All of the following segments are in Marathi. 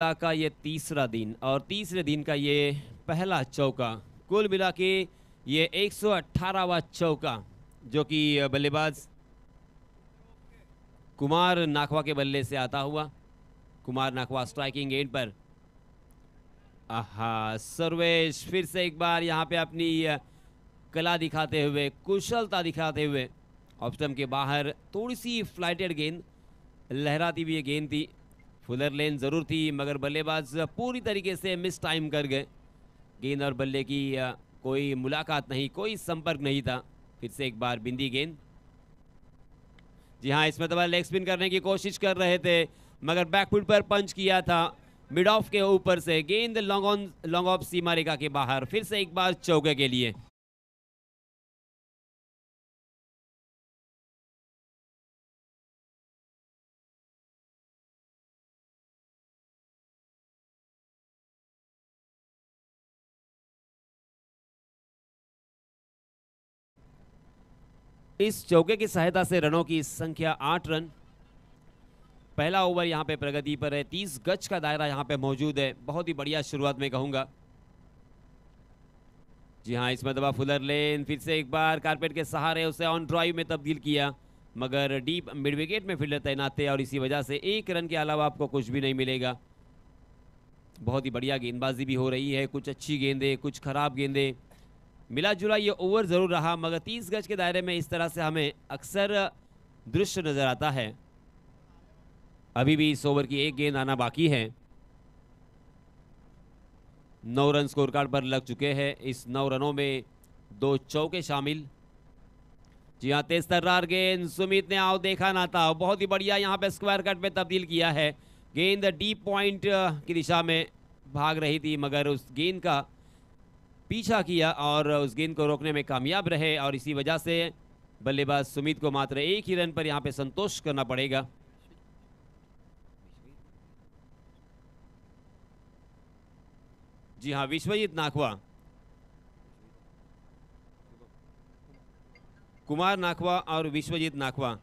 का ये तीसरा दिन और तीसरे दिन का ये पहला चौका, कुल मिला के ये 118वां चौका जो कि बल्लेबाज कुमार नाखवा के बल्ले से आता हुआ। कुमार नाखवा स्ट्राइकिंग एंड पर। आहा, सर्वेश फिर से एक बार यहाँ पे अपनी कला दिखाते हुए, कुशलता दिखाते हुए ऑफ स्टंप के बाहर थोड़ी सी फ्लाइटेड गेंद, लहराती हुई गेंद थी। फुलर लेन ज़रूर थी मगर बल्लेबाज पूरी तरीके से मिस टाइम कर गए। गेंद और बल्ले की कोई मुलाकात नहीं, कोई संपर्क नहीं था। फिर से एक बार बिंदी गेंद। जी हाँ, इसमें तो लेग स्पिन करने की कोशिश कर रहे थे मगर बैकफुट पर पंच किया था मिड ऑफ के ऊपर से। गेंद लॉन्ग ऑफ सीमा रेखा के बाहर। फिर से एक बार चौके के लिए। इस चौके की सहायता से रनों की संख्या 8 रन। पहला ओवर यहाँ पे प्रगति पर है। 30 गज का दायरा यहाँ पे मौजूद है। बहुत ही बढ़िया शुरुआत में कहूंगा। जी हाँ, इसमें दबा फुलर लेन। फिर से एक बार कारपेट के सहारे उसे ऑन ड्राइव में तब्दील किया मगर डीप मिड विकेट में फील्डर तैनात थे और इसी वजह से 1 रन के अलावा आपको कुछ भी नहीं मिलेगा। बहुत ही बढ़िया गेंदबाजी भी हो रही है, कुछ अच्छी गेंदें, कुछ खराब गेंदें, मिला जुला ये ओवर जरूर रहा मगर 30 गज के दायरे में इस तरह से हमें अक्सर दृश्य नजर आता है। अभी भी इस ओवर की एक गेंद आना बाकी है। 9 रन स्कोर कार्ड पर लग चुके हैं। इस 9 रनों में 2 चौके शामिल। जी हाँ, तेज तर्रार गेंद। सुमित ने आओ देखा ना था, बहुत ही बढ़िया यहाँ पे स्क्वायर कट में तब्दील किया है। गेंद डीप पॉइंट की दिशा में भाग रही थी मगर उस गेंद का पीछा किया और उस गेंद को रोकने में कामयाब रहे और इसी वजह से बल्लेबाज सुमित को मात्र 1 ही रन पर यहाँ पे संतोष करना पड़ेगा। जी हाँ, विश्वजीत नाखवा, कुमार नाखवा और विश्वजीत नाखवा।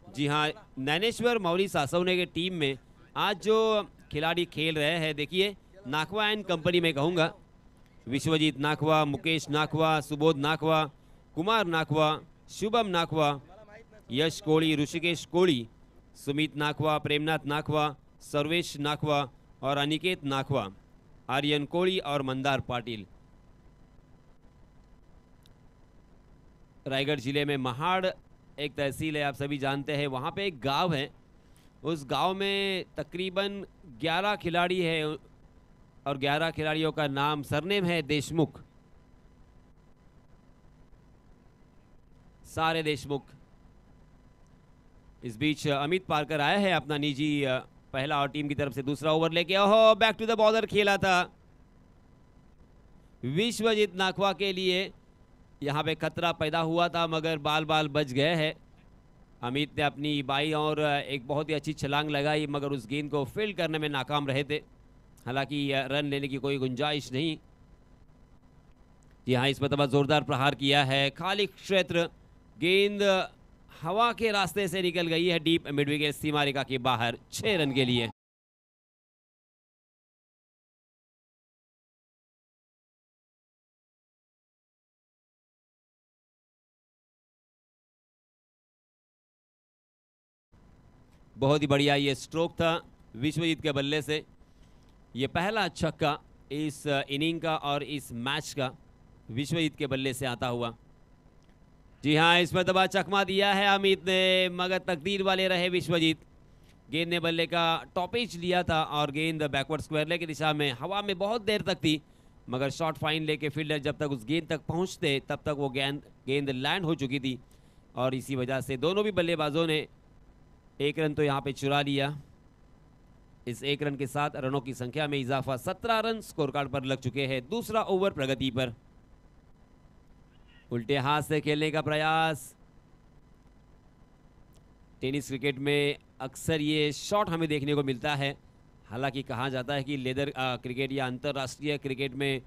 जी हाँ, नैनेश्वर मौली सासवने के टीम में आज जो खिलाड़ी खेल रहे हैं, देखिए नाखवा एंड कंपनी में कहूँगा। विश्वजीत नाखवा, मुकेश नाखवा, सुबोध नाखवा, कुमार नाखवा, शुभम नाखवा, यश कोड़ी, ऋषिकेश कोड़ी, सुमित नाखवा, प्रेमनाथ नाखवा, सर्वेश नाखवा और अनिकेत नाखवा, आर्यन कोड़ी और मंदार पाटिल। रायगढ़ जिले में महाड़ एक तहसील है, आप सभी जानते हैं। वहाँ पे एक गांव है, उस गांव में तकरीबन 11 खिलाड़ी हैं और 11 खिलाड़ियों का नाम सरनेम है देशमुख, सारे देशमुख। इस बीच अमित पारकर आया है अपना निजी पहला और टीम की तरफ से दूसरा ओवर लेके। ओहो, बैक टू द बॉर्डर खेला था विश्वजीत नाखवा के लिए। यहाँ पे खतरा पैदा हुआ था मगर बाल बाल बच गए हैं। अमित ने अपनी बाई और एक बहुत ही अच्छी छलांग लगाई मगर उस गेंद को फील्ड करने में नाकाम रहे थे। हालांकि रन लेने की कोई गुंजाइश नहीं। यहाँ इस पर जोरदार प्रहार किया है, खाली क्षेत्र। गेंद हवा के रास्ते से निकल गई है डीप मिड विकेट सीमा रेखा के बाहर, 6 रन के लिए। बहुत ही बढ़िया ये स्ट्रोक था विश्वजीत के बल्ले से। ये पहला छक्का इस इनिंग का और इस मैच का विश्वजीत के बल्ले से आता हुआ। जी हाँ, इसमें दबा चकमा दिया है अमित ने मगर तकदीर वाले रहे विश्वजीत। गेंद ने बल्ले का टॉपेज लिया था और गेंद बैकवर्ड स्क्वायर लेग की दिशा में हवा में बहुत देर तक थी मगर शॉर्ट फाइन लेके फील्डर जब तक उस गेंद तक पहुंचते तब तक वो गेंद लैंड हो चुकी थी और इसी वजह से दोनों भी बल्लेबाजों ने 1 रन तो यहाँ पे चुरा लिया। इस 1 रन के साथ रनों की संख्या में इजाफा, 17 रन स्कोर कार्ड पर लग चुके हैं। दूसरा ओवर प्रगति पर। उल्टे हाथ से खेलने का प्रयास। टेनिस क्रिकेट में अक्सर ये शॉट हमें देखने को मिलता है। हालांकि कहा जाता है कि लेदर क्रिकेट या अंतर्राष्ट्रीय क्रिकेट में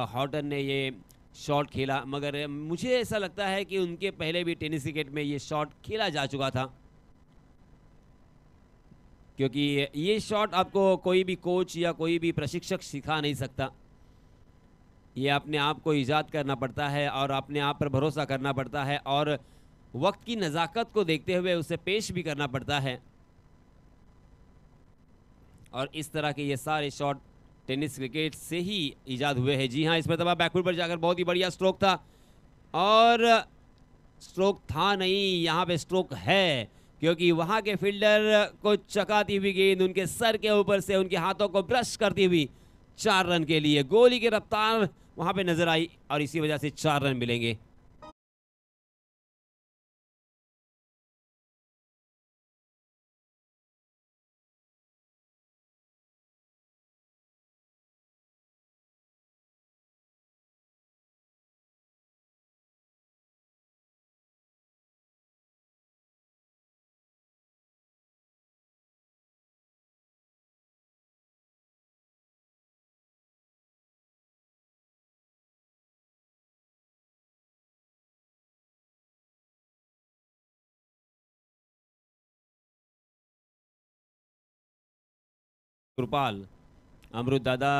हॉटन ने ये शॉट खेला मगर मुझे ऐसा लगता है कि उनके पहले भी टेनिस क्रिकेट में ये शॉट खेला जा चुका था। क्योंकि ये शॉट आपको कोई भी कोच या कोई भी प्रशिक्षक सिखा नहीं सकता। ये अपने आप को ईजाद करना पड़ता है और अपने आप पर भरोसा करना पड़ता है और वक्त की नज़ाकत को देखते हुए उसे पेश भी करना पड़ता है। और इस तरह के ये सारे शॉट टेनिस क्रिकेट से ही ईजाद हुए हैं। जी हाँ, इस मरतबा बैकफुट पर जाकर बहुत ही बढ़िया स्ट्रोक था, और स्ट्रोक था नहीं, यहाँ पे स्ट्रोक है, क्योंकि वहाँ के फील्डर को चकाती हुई गेंद उनके सर के ऊपर से उनके हाथों को ब्रश करती हुई 4 रन के लिए गोली की रफ्तार वहाँ पे नजर आई, और इसी वजह से 4 रन मिलेंगे। कृपाल अमरुद दादा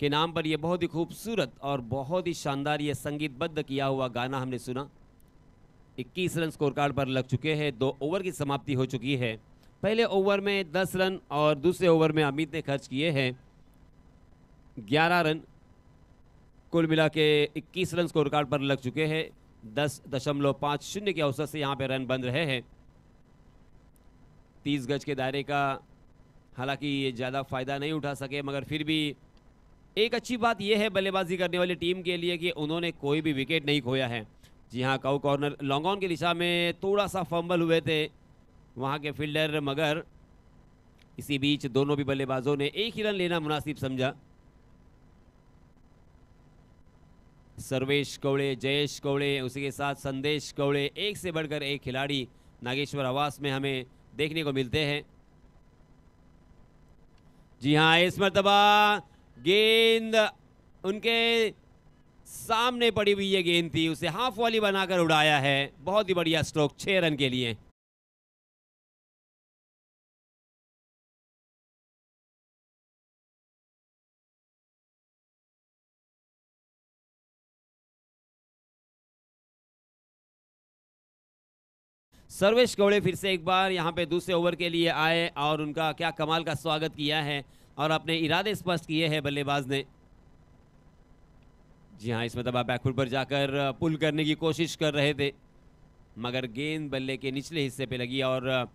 के नाम पर यह बहुत ही खूबसूरत और बहुत ही शानदार ये संगीतबद्ध किया हुआ गाना हमने सुना। 21 रन स्कोर कार्ड पर लग चुके हैं। 2 ओवर की समाप्ति हो चुकी है। पहले ओवर में 10 रन और दूसरे ओवर में अमित ने खर्च किए हैं 11 रन। कुल मिला के 21 रन स्कोर कार्ड पर लग चुके हैं। 10.50 के औसत से यहाँ पे रन बन रहे हैं। 30 गज के दायरे का हालांकि ये ज़्यादा फ़ायदा नहीं उठा सके, मगर फिर भी एक अच्छी बात यह है बल्लेबाजी करने वाली टीम के लिए कि उन्होंने कोई भी विकेट नहीं खोया है। जी हाँ, काउ कॉर्नर लॉन्ग ऑन की दिशा में थोड़ा सा फंबल हुए थे वहाँ के फील्डर, मगर इसी बीच दोनों भी बल्लेबाजों ने एक ही रन लेना मुनासिब समझा। सर्वेश कौड़े, जयेश कौड़े, उसी के साथ संदेश कौड़े, एक से बढ़कर एक खिलाड़ी नागेश्वर आवास में हमें देखने को मिलते हैं। जी हाँ, इस मर्तबा गेंद उनके सामने पड़ी हुई ये गेंद थी, उसे हाफ वॉली बनाकर उड़ाया है। बहुत ही बढ़िया स्ट्रोक 6 रन के लिए। सर्वेश कौड़े फिर से एक बार यहाँ पे दूसरे ओवर के लिए आए और उनका क्या कमाल का स्वागत किया है और अपने इरादे स्पष्ट किए हैं बल्लेबाज ने। जी हाँ, इस मतलब बैकफुट पर जाकर पुल करने की कोशिश कर रहे थे, मगर गेंद बल्ले के निचले हिस्से पे लगी और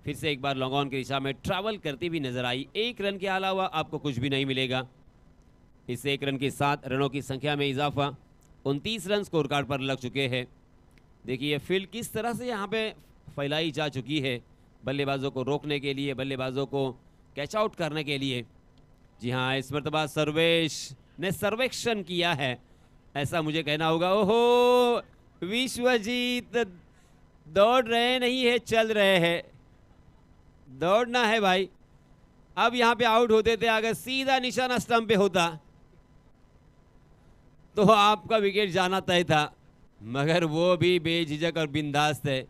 फिर से एक बार लॉन्ग ऑन की दिशा में ट्रैवल करती भी नजर आई। 1 रन के अलावा आपको कुछ भी नहीं मिलेगा। इस 1 रन के साथ रनों की संख्या में इजाफा। 29 रन स्कोर कार्ड पर लग चुके हैं। देखिए फील्ड किस तरह से यहाँ पे फैलाई जा चुकी है बल्लेबाजों को रोकने के लिए, बल्लेबाजों को कैच आउट करने के लिए। जी हाँ, इस मरतबा सर्वेश ने सर्वेक्षण किया है, ऐसा मुझे कहना होगा। ओहो, विश्वजीत दौड़ रहे नहीं है, चल रहे हैं। दौड़ना है भाई। अब यहाँ पे आउट होते थे, अगर सीधा निशाना स्टंप पे होता तो आपका विकेट जाना तय था, मगर वो भी बेझिझक और बिंदास थे।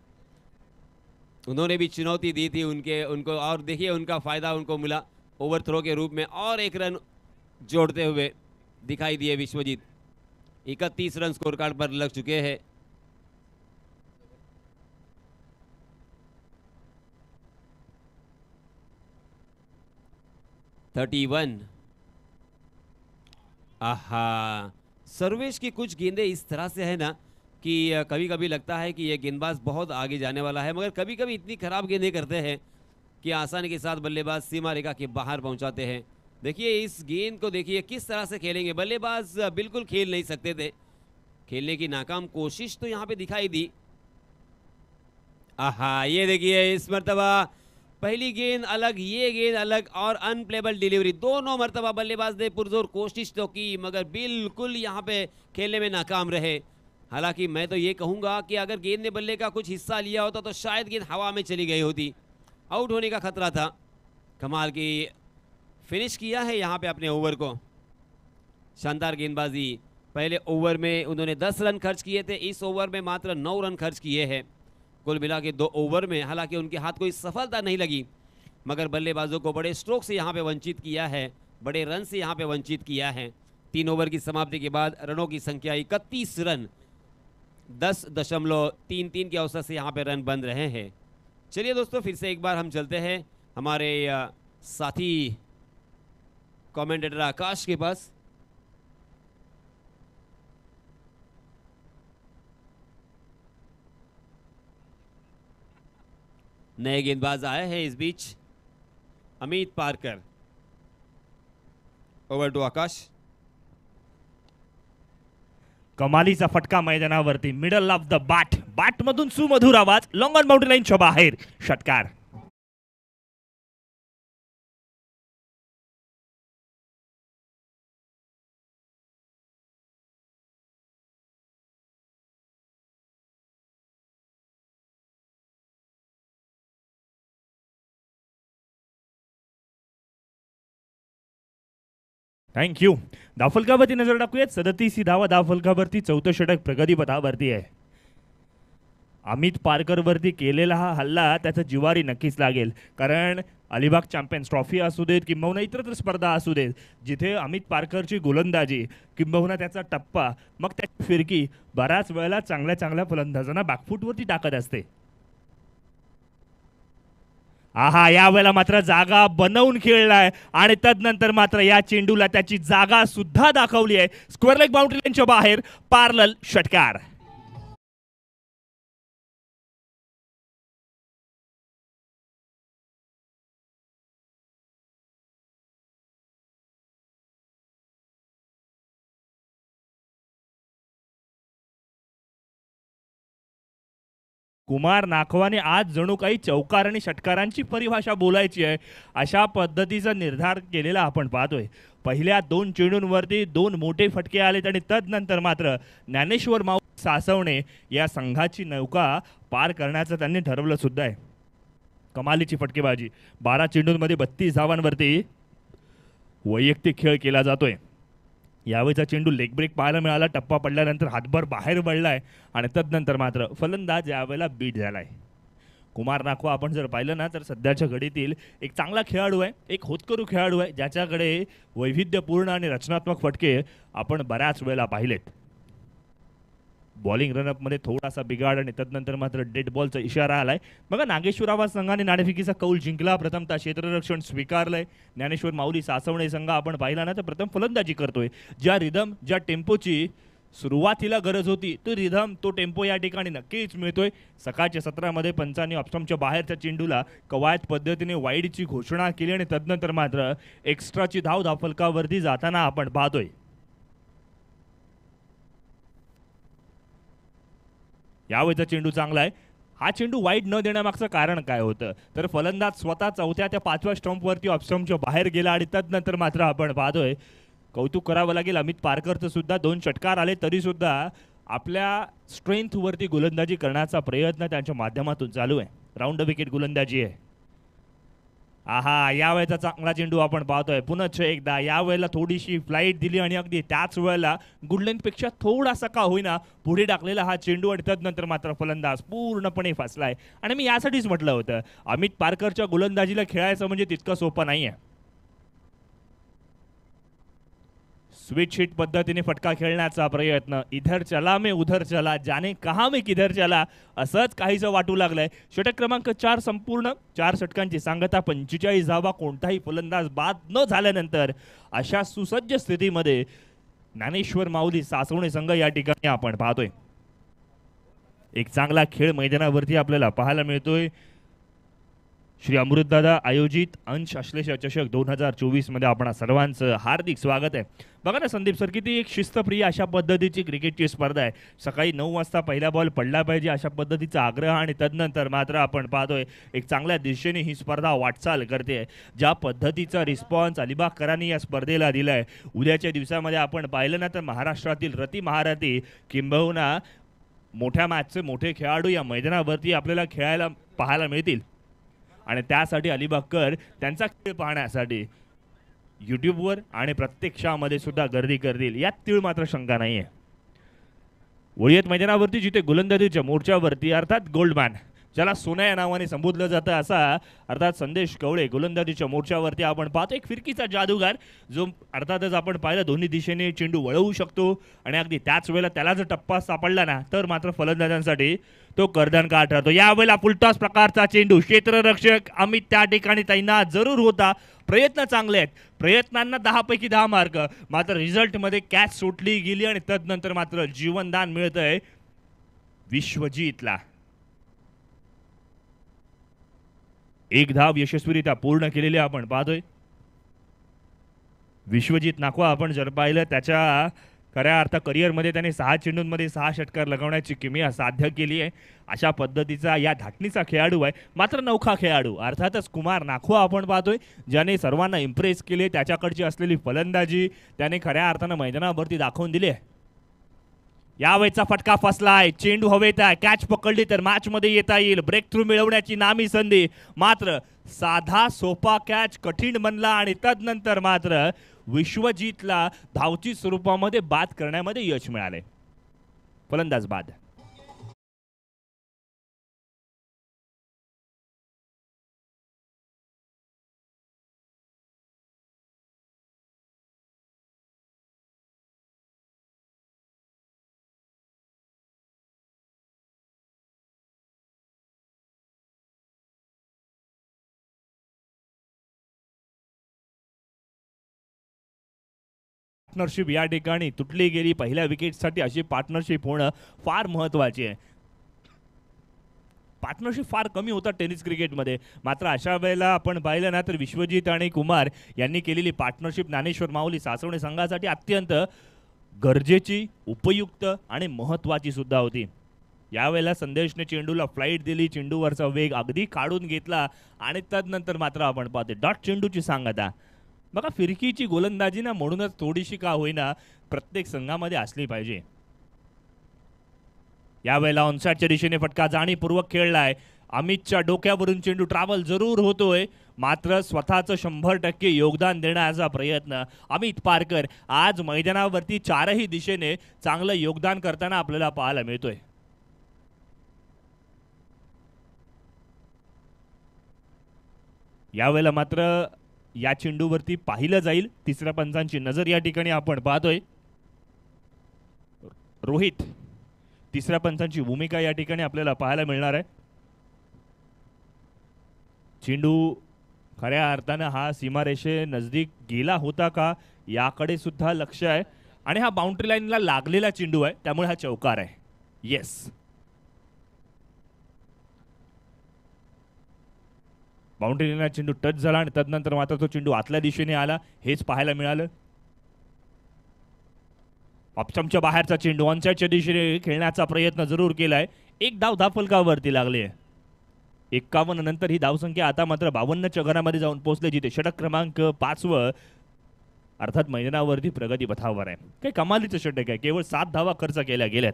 उन्होंने भी चुनौती दी थी उनको, और देखिए उनका फायदा उनको मिला। ओवर थ्रो के रूप में और 1 रन जोड़ते हुए दिखाई दिए विश्वजीत। 31 रन स्कोर कार्ड पर लग चुके हैं। आहा, सर्वेश की कुछ गेंदें इस तरह से है ना कि कभी कभी लगता है कि ये गेंदबाज बहुत आगे जाने वाला है, मगर कभी कभी इतनी खराब गेंदें करते हैं कि आसानी के साथ बल्लेबाज सीमा रेखा के बाहर पहुंचाते हैं। देखिए इस गेंद को, देखिए किस तरह से खेलेंगे बल्लेबाज। बिल्कुल खेल नहीं सकते थे, खेलने की नाकाम कोशिश तो यहाँ पे दिखाई दी। आहा, ये देखिए इस मर्तबा पहली गेंद अलग, ये गेंद अलग और अनप्लेबल डिलीवरी। दोनों मर्तबा बल्लेबाज ने पुरजोर कोशिश तो की, मगर बिल्कुल यहाँ पे खेलने में नाकाम रहे। हालांकि मैं तो ये कहूँगा कि अगर गेंद ने बल्ले का कुछ हिस्सा लिया होता तो शायद गेंद हवा में चली गई होती, आउट होने का खतरा था। कमाल की फिनिश किया है यहाँ पे अपने ओवर को, शानदार गेंदबाजी। पहले ओवर में उन्होंने 10 रन खर्च किए थे, इस ओवर में मात्र 9 रन खर्च किए हैं। कुल मिला के 2 ओवर में हालांकि उनके हाथ कोई सफलता नहीं लगी, मगर बल्लेबाजों को बड़े स्ट्रोक से यहाँ पे वंचित किया है, बड़े रन से यहाँ पे वंचित किया है। 3 ओवर की समाप्ति के बाद रनों की संख्या 31 रन, 10.33 के औसत से यहाँ पे रन बन रहे हैं। चलिए दोस्तों, फिर से एक बार हम चलते हैं हमारे साथी कमेंटेटर आकाश के पास। नए गेंदबाज आए हैं इस बीच, अमित पारकर। Over to Akash. कमालीचा फटका मैदानावरती, मिडल ऑफ द बॅट मधून सुमधुर आवाज, लॉंग ऑन बाउंड्री लाईनच्या बाहेर षटकार। थँक्यू। धावफलकावरती नजर टाकूयात। 37 ही धावा धावफलकावरती, 4थं षटक प्रगतीपथावरती आहे। अमित पारकरवरती केलेला हा हल्ला त्याचा जिवारी नक्कीच लागेल, कारण अलिबाग चॅम्पियन्स ट्रॉफी असू देत किंबहुना इतरत्र स्पर्धा असू देत, जिथे अमित पारकरची गोलंदाजी किंबहुना त्याचा टप्पा, मग त्याची फिरकी बऱ्याच वेळेला चांगल्या चांगल्या फलंदाजांना बॅकफुटवरती टाकत असते। आहा, यावेळेला मात्र जागा बनवून खेळलाय आणि तदनंतर मात्र या चेंडूला त्याची जागा सुद्धा दाखवली आहे। स्क्वेअर लेग बाउंड्री लाईनच्या बाहेर पॅरलल षटकार। कुमार नाखवाने आज जणू काही चौकार आणि षटकारांची परिभाषा बोलायची आहे अशा पद्धतीचा निर्धार केलेला आपण पाहतोय। पहिल्या 2 चेंडूंवरती 2 मोठे फटके आलेत आणि तदनंतर मात्र ज्ञानेश्वर माऊली सासवणे या संघाची नौका पार करण्याचं त्यांनी ठरवलं सुद्धा आहे। कमालीची फटकेबाजी, 12 चेंडूंमध्ये 32 धावांवरती वैयक्तिक खेळ केला जातोय। यावेळेचा चेंडू लेग ब्रेक पाहायला मिळाला, टप्पा पडल्यानंतर हातभर बाहेर पडलाय आणि तदनंतर मात्र फलंदाज यावेळेला बीट झालाय। कुमार नाखवा आपण जर पाहिलं ना तर सध्याच्या घडीतील एक चांगला खेळाडू आहे, एक होतकरू खेळाडू आहे, ज्याच्याकडे वैविध्यपूर्ण आणि रचनात्मक फटके आपण बऱ्याच वेळेला पाहिलेत। बॉलिंग रनअपमध्ये थोडासा बिघाड आणि तदनंतर मात्र डेड बॉलचा इशारा आलाय। बघा, नागेश्वर आवाज संघाने नाणेफेकीचा कौल जिंकला, प्रथमतः क्षेत्ररक्षण स्वीकारलंय। ज्ञानेश्वर माऊली सासवणे संघ आपण पाहिला ना तर प्रथम फलंदाजी करतोय। ज्या रिदम, ज्या टेम्पोची सुरुवातीला गरज होती, तो रिदम, तो टेम्पो या ठिकाणी नक्कीच मिळतोय। सकाळच्या सत्रामध्ये पंचांनी ऑप्शनच्या बाहेरच्या चेंडूला कवायत पद्धतीने वाईडची घोषणा केली आणि तदनंतर मात्र एक्स्ट्राची धाव धावफलकावरती जाताना आपण पाहतोय। यावेळेचा चेंडू चांगला आहे। हा चेंडू वाईड न देण्यामागचं कारण काय होतं तर फलंदाज स्वतः 4थ्या त्या 5व्या स्टंपवरती ऑप्शनच्या बाहेर गेला आणि तदनंतर मात्र आपण पाहतोय, कौतुक करावं लागेल अमित पारकरचं सुद्धा 2 षटकार आले तरी सुद्धा आपल्या स्ट्रेंथवरती गोलंदाजी करण्याचा प्रयत्न त्यांच्या माध्यमातून चालू आहे। राऊंड विकेट गोलंदाजी आहे। आहा, यावेळेचा चांगला चेंडू आपण पाहतोय। पुनश्च एकदा यावेळेला थोडीशी फ्लाईट दिली आणि अगदी त्याच वेळेला गुडलेनपेक्षा थोडासा का होईना पुढे टाकलेला हा चेंडू आणि तदनंतर मात्र फलंदाज पूर्णपणे फसलाय। आणि मी यासाठीच म्हटलं होतं, अमित पारकरच्या गोलंदाजीला खेळायचं म्हणजे तितकं सोपं नाहीये। स्विच हिट पद्धतीने फटका खेळण्याचा प्रयत्न, इधर चला मैं उधर चला, जाने कहां मैं किधर चला, असंच काहीसं वाटू लागलंय। षटक क्रमांक 4 संपूर्ण, 4 षटकांची सांगता, 45 धावा, कोणताही फलंदाज बाद न झाल्यानंतर अशा सुसज्ज स्थितीमध्ये ज्ञानेश्वर माऊली सासवणे संघ या ठिकाणी आपण पाहतोय। एक चांगला खेळ मैदानावरती आपल्याला पाहायला मिळतोय। श्री अमृतदादा आयोजित अंश अश्लेष चषक 2024 मध्ये आपण सर्वांचं हार्दिक स्वागत आहे। बघा ना संदीप सर, किती एक शिस्तप्रिय अशा पद्धतीची क्रिकेटची स्पर्धा आहे। सकाळी 9 वाजता पहिला बॉल पडला पाहिजे अशा पद्धतीचा आग्रह आणि तदनंतर मात्र आपण पाहतोय एक चांगल्या दिशेने ही स्पर्धा वाटचाल करते। ज्या पद्धतीचा रिस्पॉन्स अलिबागकरांनी या स्पर्धेला दिलाय, उद्याच्या दिवसामध्ये आपण पाहिलं ना तर महाराष्ट्रातील रती महारथी किंबहुना मोठ्या मॅचचे मोठे खेळाडू या मैदानावरती आपल्याला खेळायला पाहायला मिळतील आणि त्यासाठी अलिबागकर त्यांचा खेळ पाहण्यासाठी यूट्यूबवर आणि प्रत्यक्षामध्ये सुद्धा गर्दी करतील, यात तीळ मात्र शंका नाहीये। वळीयत मैदानावरती जिथे गोलंदाजीच्या मोर्चावरती अर्थात गोल्डमॅन ज्याला सोन्या या नावाने संबोधलं जातं असा अर्थात संदेश कवळे गोलंदाजीच्या मोर्चावरती आपण पाहतो. एक फिरकीचा जादूगार जो अर्थातच आपण पाहिलं दोन्ही दिशेने चेंडू वळवू शकतो आणि अगदी त्याच वेळेला त्याला जर टप्पा सापडला ना तर मात्र फलंदाजांसाठी तो कर्दनकार ठरतो. यावेळेला फुलटॉस प्रकारचा चेंडू, क्षेत्ररक्षक अमित त्या ठिकाणी तैनात जरूर होता. प्रयत्न चांगले आहेत, प्रयत्नांना 10 पैकी 10 मार्क, मात्र रिझल्टमध्ये कॅच सुटली गेली आणि तदनंतर मात्र जीवनदान मिळतंय विश्वजीतला. एक धाव यशस्वीरित्या पूर्ण केलेली आपण पाहतोय. विश्वजीत नाखवा आपण जर पाहिलं त्याच्या खऱ्या अर्थ करिअरमध्ये त्याने 6 चेंडूंमध्ये 6 षटकार लगवण्याची किमया साध्य केली आहे. अशा पद्धतीचा या धाटणीचा खेळाडू आहे, मात्र नौखा खेळाडू. अर्थातच कुमार नाखवा आपण पाहतोय ज्याने सर्वांना इम्प्रेस केले. त्याच्याकडची असलेली फलंदाजी त्याने खऱ्या अर्थानं मैदानावरती दाखवून दिली आहे. यावेळेचा फटका फसलाय, चेंडू हवेत आहे, कॅच पकडली तर मॅच मध्ये येता येईल, ब्रेक थ्रू मिळवण्याची नामी संधी. मात्र साधा सोपा कॅच कठीण बनला आणि तदनंतर मात्र विश्वजीतला धावची स्वरूपामध्ये बाद करण्यामध्ये यश मिळाले. फलंदाज बाद. पार्टनरशिप या ठिकाणी तुटली गेली. पहिल्या विकेटसाठी अशी पार्टनरशिप होणं फार महत्त्वाची आहे. पार्टनरशिप फार कमी होतात टेनिस क्रिकेटमध्ये, मात्र अशा वेळेला आपण पाहिलं ना तर विश्वजीत आणि कुमार यांनी केलेली पार्टनरशिप ज्ञानेश्वर माऊली सासवणे संघासाठी अत्यंत गरजेची, उपयुक्त आणि महत्त्वाची सुद्धा होती. यावेळेला संदेशने चेंडूला फ्लाईट दिली, चेंडूवरचा वेग अगदी काढून घेतला आणि तदनंतर मात्र आपण पाहतो डॉट चेंडूची सांगता. बघा फिरकीची गोलंदाजी ना म्हणूनच थोडीशी का होईना प्रत्येक संघामध्ये असली पाहिजे. यावेळेला ऑनसाइडच्या दिशेने फटका जाणीवपूर्वक खेळलाय. अमितच्या डोक्यावरून चेंडू ट्रॅव्हल जरूर होतोय, मात्र स्वतःचं 100% योगदान देण्याचा प्रयत्न अमित पारकर आज मैदानावरती चारही दिशेने चांगलं योगदान करताना आपल्याला पाहायला मिळतोय. यावेळेला मात्र या चेंडूवरती पाहिलं जाईल. तिसऱ्या पंचांची नजर या ठिकाणी आपण पाहतोय. रोहित तिसऱ्या पंचांची भूमिका या ठिकाणी आपल्याला पाहायला मिळणार आहे. चेंडू खऱ्या अर्थानं हा सीमारेषे नजदीक गेला होता का याकडे सुद्धा लक्ष आहे आणि हा बाउंड्री लाईनला लागलेला चेंडू आहे, त्यामुळे हा चौकार आहे. येस, बाउंड्री लाईनला चेंडू टच झाला आणि तदनंतर मात्र तो चेंडू आतल्या दिशेने आला, हेच पाहायला मिळालं. ऑप्शनच्या बाहेरचा चेंडू ऑनसाइडच्या दिशेने खेळण्याचा प्रयत्न जरूर केलाय. एक धाव धावफलकावरती लागली आहे. 51 नंतर ही धावसंख्या आता मात्र 52च्या घरामध्ये जाऊन पोहोचले, जिथे षटक क्रमांक 5 अर्थात मैदानावरती प्रगती पथावर आहे. काही कमालीचं षटक आहे, केवळ 7 धावा खर्च केल्या गेल्यात.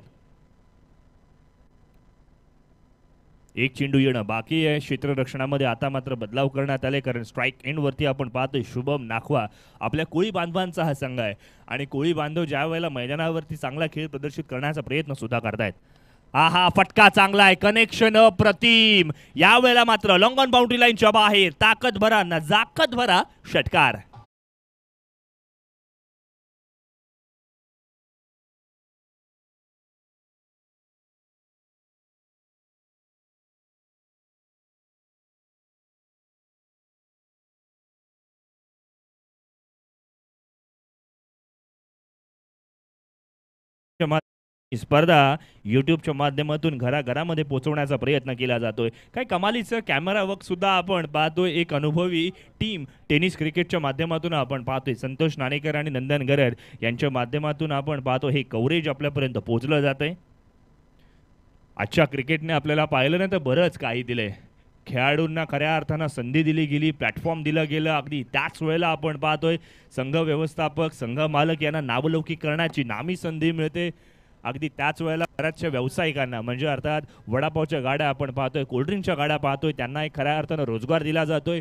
एक चेंडू येणं बाकी आहे. क्षेत्ररक्षणामध्ये आता मात्र बदलाव करण्यात आले, कारण स्ट्राईक एंडवरती आपण पाहतोय शुभम नाखवा आपल्या कोळी बांधवांचा हा संघ आहे आणि कोळी बांधव ज्या वेळेला मैदानावरती चांगला खेळ प्रदर्शित करण्याचा प्रयत्न सुद्धा करतायत. हा फटका चांगला आहे, कनेक्शन अप्रतिम. यावेळेला मात्र लॉंग ऑन बाउंड्री लाईनच्या बाहेर ताकद भरा नजाकत भरा षटकार. स्पर्धा यूट्यूबच्या माध्यमातून घराघरामध्ये पोहोचवण्याचा प्रयत्न केला जातोय. काही कमालीचं कॅमेरा वर्क सुद्धा आपण पाहतोय. एक अनुभवी टीम टेनिस क्रिकेटच्या माध्यमातून आपण पाहतोय. संतोष नाणेकर आणि नंदन गरड यांच्या माध्यमातून आपण पाहतो हे कव्हरेज आपल्यापर्यंत पोहोचलं जातंय. आजच्या क्रिकेटने आपल्याला पाहिलं ना तर बरंच काही दिलंय. खेळाडूंना खऱ्या अर्थानं संधी दिली गेली, प्लॅटफॉर्म दिलं गेलं. अगदी त्याच वेळेला आपण पाहतोय संघ व्यवस्थापक, संघ मालक यांना नावलौकिक करण्याची नामी संधी मिळते. अगदी त्याच वेळेला बऱ्याचशा व्यावसायिकांना म्हणजे अर्थात वडापावच्या गाड्या आपण पाहतोय, कोल्ड्रिंकच्या गाड्या पाहतोय, त्यांना एक खऱ्या अर्थानं रोजगार दिला जातोय.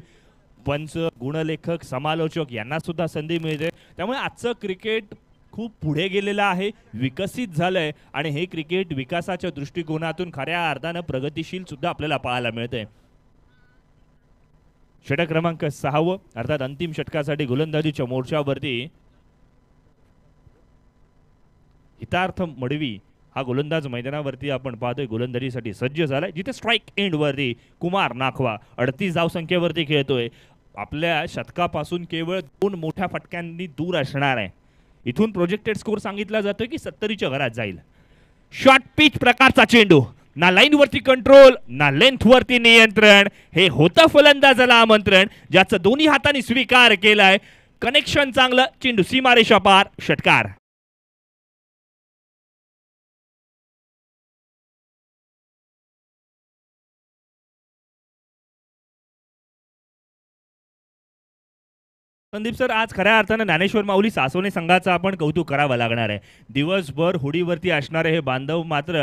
पंच, गुणलेखक, समालोचक यांना सुद्धा संधी मिळते. त्यामुळे आजचं क्रिकेट खूप पुढे गेलेलं आहे, विकसित झालंय आणि हे क्रिकेट विकासाच्या दृष्टिकोनातून खऱ्या अर्थानं प्रगतिशील सुद्धा आपल्याला पाहायला मिळतंय. षटक क्रमांक 6 अर्थात अंतिम षटकासाठी गोलंदाजीच्या मोर्चावरती हितार्थ मडवी हा गोलंदाज मैदानावरती आपण पाहतोय गोलंदाजीसाठी सज्ज झालाय, जिथे स्ट्राईक एंड वरती कुमार नाखवा 38 धावसंख्येवरती खेळतोय. आपल्या शतकापासून केवळ 2 मोठ्या फटक्यांनी दूर असणार आहे. इथून प्रोजेक्टेड स्कोर सांगितला जातोय की 70च्या घरात जाईल. शॉर्ट पिच प्रकारचा चेंडू, ना लाईन वरती कंट्रोल ना लेंथ वरती नियंत्रण, हे होतं फलंदाजाला आमंत्रण, ज्याचं दोन्ही हातांनी स्वीकार केलाय. कनेक्शन चांगलं, चेंडू सीमारेषा पार, षटकार. संदीप सर, आज खऱ्या अर्थानं ज्ञानेश्वर माऊली सासोने संघाचं आपण कौतुक करावं लागणार आहे. दिवसभर होडीवरती असणारे हे बांधव मात्र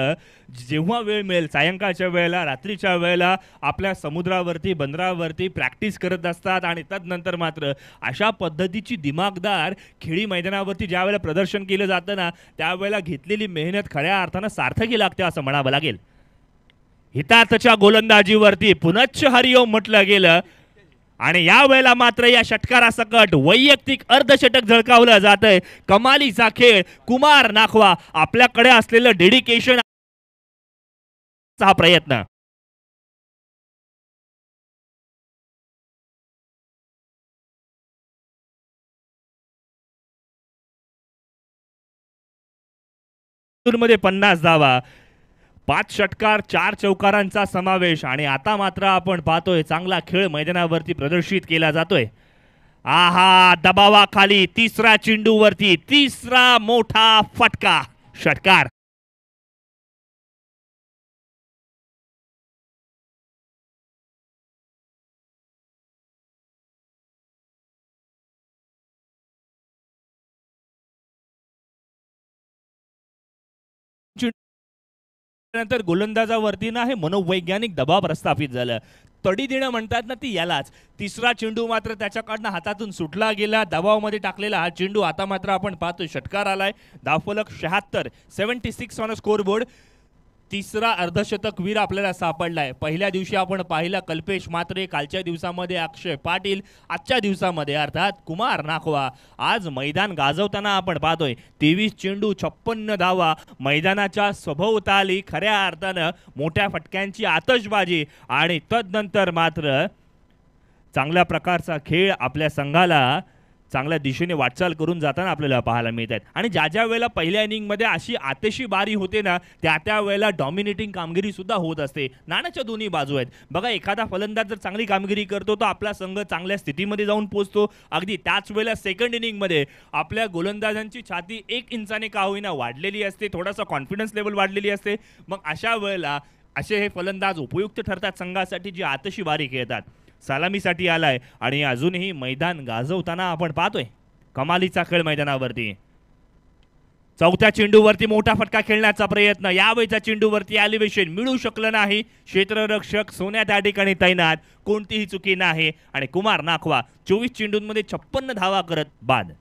जेव्हा वेळ मिळेल सायंकाळच्या वेळेला रात्रीच्या वेळेला आपल्या समुद्रावरती बंदरावरती प्रॅक्टिस करत असतात आणि तदनंतर मात्र अशा पद्धतीची दिमागदार खेळी मैदानावरती ज्या वेळेला प्रदर्शन केलं जातं ना त्यावेळेला घेतलेली मेहनत खऱ्या अर्थानं सार्थकी लागते असं म्हणावं लागेल. हितार्थच्या गोलंदाजीवरती पुनश्च हरिओम म्हटलं गेलं आणि या वेळेला मात्र या षटकारासकट वैयक्तिक अर्धषटक झळकावलं जातंय. कमालीचा खेळ, कुमार नाखवा आपल्याकडे असलेलं डेडिकेशन, हा प्रयत्न. मध्ये 50 धावा, 5 षटकार 4 चौकारांचा समावेश आणि आता मात्र आपण पाहतोय चांगला खेळ मैदानावरती प्रदर्शित केला जातोय. आहा, दबावाखाली तिसरा चेंडूवरती तिसरा मोठा फटका, षटकार. नंतर गोलंदाजावरती ना हे मनोवैज्ञानिक दबाव प्रस्थापित झालं. तडी देणं म्हणतात ना ती यालाच. तिसरा चेंडू मात्र त्याच्याकडनं हातातून सुटला गेला. दबावामध्ये टाकलेला हा चेंडू आता मात्र आपण पाहतोय षटकार आलाय. धावफलक 76 ऑन स्कोर बोर्ड. तिसरा अर्धशतक वीर आपल्याला सापडलाय. पहिल्या दिवशी आपण पाहिला कल्पेश मात्रे, कालच्या दिवसामध्ये अक्षय पाटील, आजच्या दिवसामध्ये अर्थात कुमार नाखवा. आज मैदान गाजवताना आपण पाहतोय 23 चेंडू 56 धावा, मैदानाच्या सभोवताली खऱ्या अर्थानं मोठ्या फटक्यांची आतषबाजी आणि तदनंतर मात्र चांगल्या प्रकारचा खेळ आपल्या संघाला चांगल्या दिशेने वाटचाल करून जाताना आपल्याला पाहायला मिळत आहेत. आणि ज्या ज्या वेळेला पहिल्या इनिंगमध्ये अशी आतेशी बारी होते ना त्या वेळेला डॉमिनेटिंग कामगिरी सुद्धा होत असते. नाण्याच्या दोन्ही बाजू आहेत. बघा, एखादा फलंदाज जर चांगली कामगिरी करतो तो आपला संघ चांगल्या स्थितीमध्ये जाऊन पोहोचतो. अगदी त्याच वेळेला सेकंड इनिंगमध्ये आपल्या गोलंदाजांची छाती 1 इंचाने का होईना वाढलेली असते, थोडासा कॉन्फिडन्स लेवल वाढलेली असते. मग अशा वेळेला असे हे फलंदाज उपयुक्त ठरतात संघासाठी, जी आतशी बारी खेळतात. सलामीसाठी आलाय आणि अजूनही मैदान गाजवताना आपण पाहतोय. कमालीचा खेळ मैदानावरती. चौथ्या चेंडूवरती मोठा फटका खेळण्याचा प्रयत्न. यावेळेच्या चेंडूवरती एलिव्हेशन मिळू शकलं नाही. क्षेत्ररक्षक सोन्या त्या ठिकाणी तैनात, कोणतीही चुकी नाही आणि कुमार नाखवा 24 चेंडूंमध्ये 56 धावा करत बाद.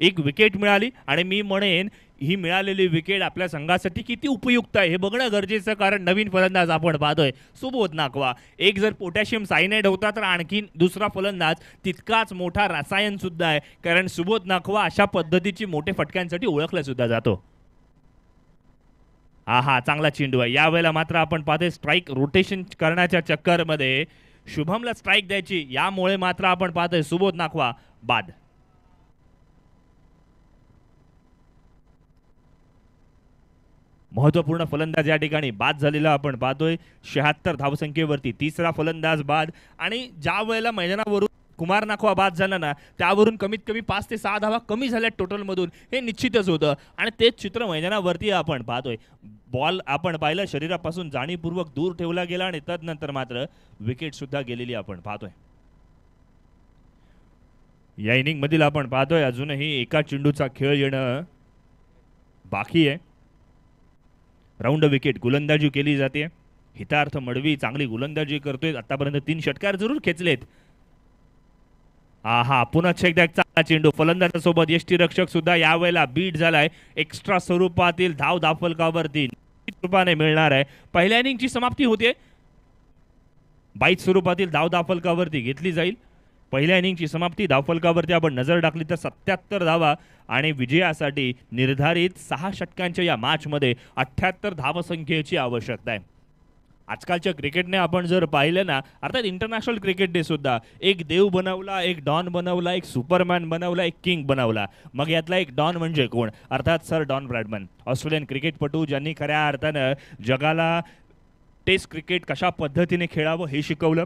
एक विकेट मिळाली आणि मी म्हणेन ही मिळालेली विकेट आपल्या संघासाठी किती उपयुक्त आहे हे बघणं गरजेचं. कारण नवीन फलंदाज आपण पाहतोय सुबोध नाखवा. एक जर पोटॅशियम सायनाइड होता तर आणखीन दुसरा फलंदाज तितकाच मोठा रसायन सुद्धा आहे. कारण सुबोध नाखवा अशा पद्धतीची मोठे फटक्यांसाठी ओळखला सुद्धा जातो. आहा, चांगला चेंडू आहे. यावेळेला मात्र आपण पाहतोय स्ट्राईक रोटेशन करण्याच्या चक्करमध्ये शुभमला स्ट्राईक द्यायची, यामुळे मात्र आपण पाहतोय सुबोध नाखवा बाद. महत्त्वपूर्ण फलंदाज या ठिकाणी बाद झालेला आपण पाहतोय 76 धावसंख्येवरती तिसरा फलंदाज बाद. आणि ज्या वेळेला मैदानावरून कुमार नाखवा बाद झाला ना त्यावरून कमीत कमी 5 ते 6 धावा कमी झाल्या टोटलमधून हे निश्चितच होतं. आणि तेच चित्र मैदानावरती आपण पाहतोय. बॉल आपण पाहिलं शरीरापासून जाणीवपूर्वक दूर ठेवला गेला आणि तदनंतर मात्र विकेट सुद्धा गेलेली आपण पाहतोय. या इनिंग मधील आपण पाहतोय अजूनही एका चेंडूचा खेळ येणं बाकी आहे. राऊंड विकेट गोलंदाजी केली जाते. हितार्थ मडवी चांगली गोलंदाजी करतोय. आतापर्यंत 3 षटकार जरूर खेचलेत. हा पुन्हा एकदा एक चांगला चेंडू फलंदाजासोबत यष्टीरक्षक सुद्धा यावेळेला बीट झालाय. एक्स्ट्रा स्वरूपातील धाव दाफलकावरती रूपाने मिळणार आहे. पहिल्या इनिंगची समाप्ती होते. 22 स्वरूपातील धाव दाफलकावरती घेतली जाईल. पहिल्या इनिंगची समाप्ती धावफलकावरती आपण नजर टाकली तर 77 धावा आणि विजयासाठी निर्धारित 6 षटकांच्या या मॅचमध्ये 78 धावसंख्येची आवश्यकता आहे. आजकालच्या क्रिकेटने आपण जर पाहिलं ना अर्थात इंटरनॅशनल क्रिकेट डे सुद्धा एक देव बनवला, एक डॉन बनवला, एक सुपरमॅन बनवला, एक किंग बनवला. मग यातला एक डॉन म्हणजे कोण? अर्थात सर डॉन ब्रॅडमन, ऑस्ट्रेलियन क्रिकेटपटू ज्यांनी खऱ्या अर्थानं जगाला टेस्ट क्रिकेट कशा पद्धतीने खेळावं हे शिकवलं.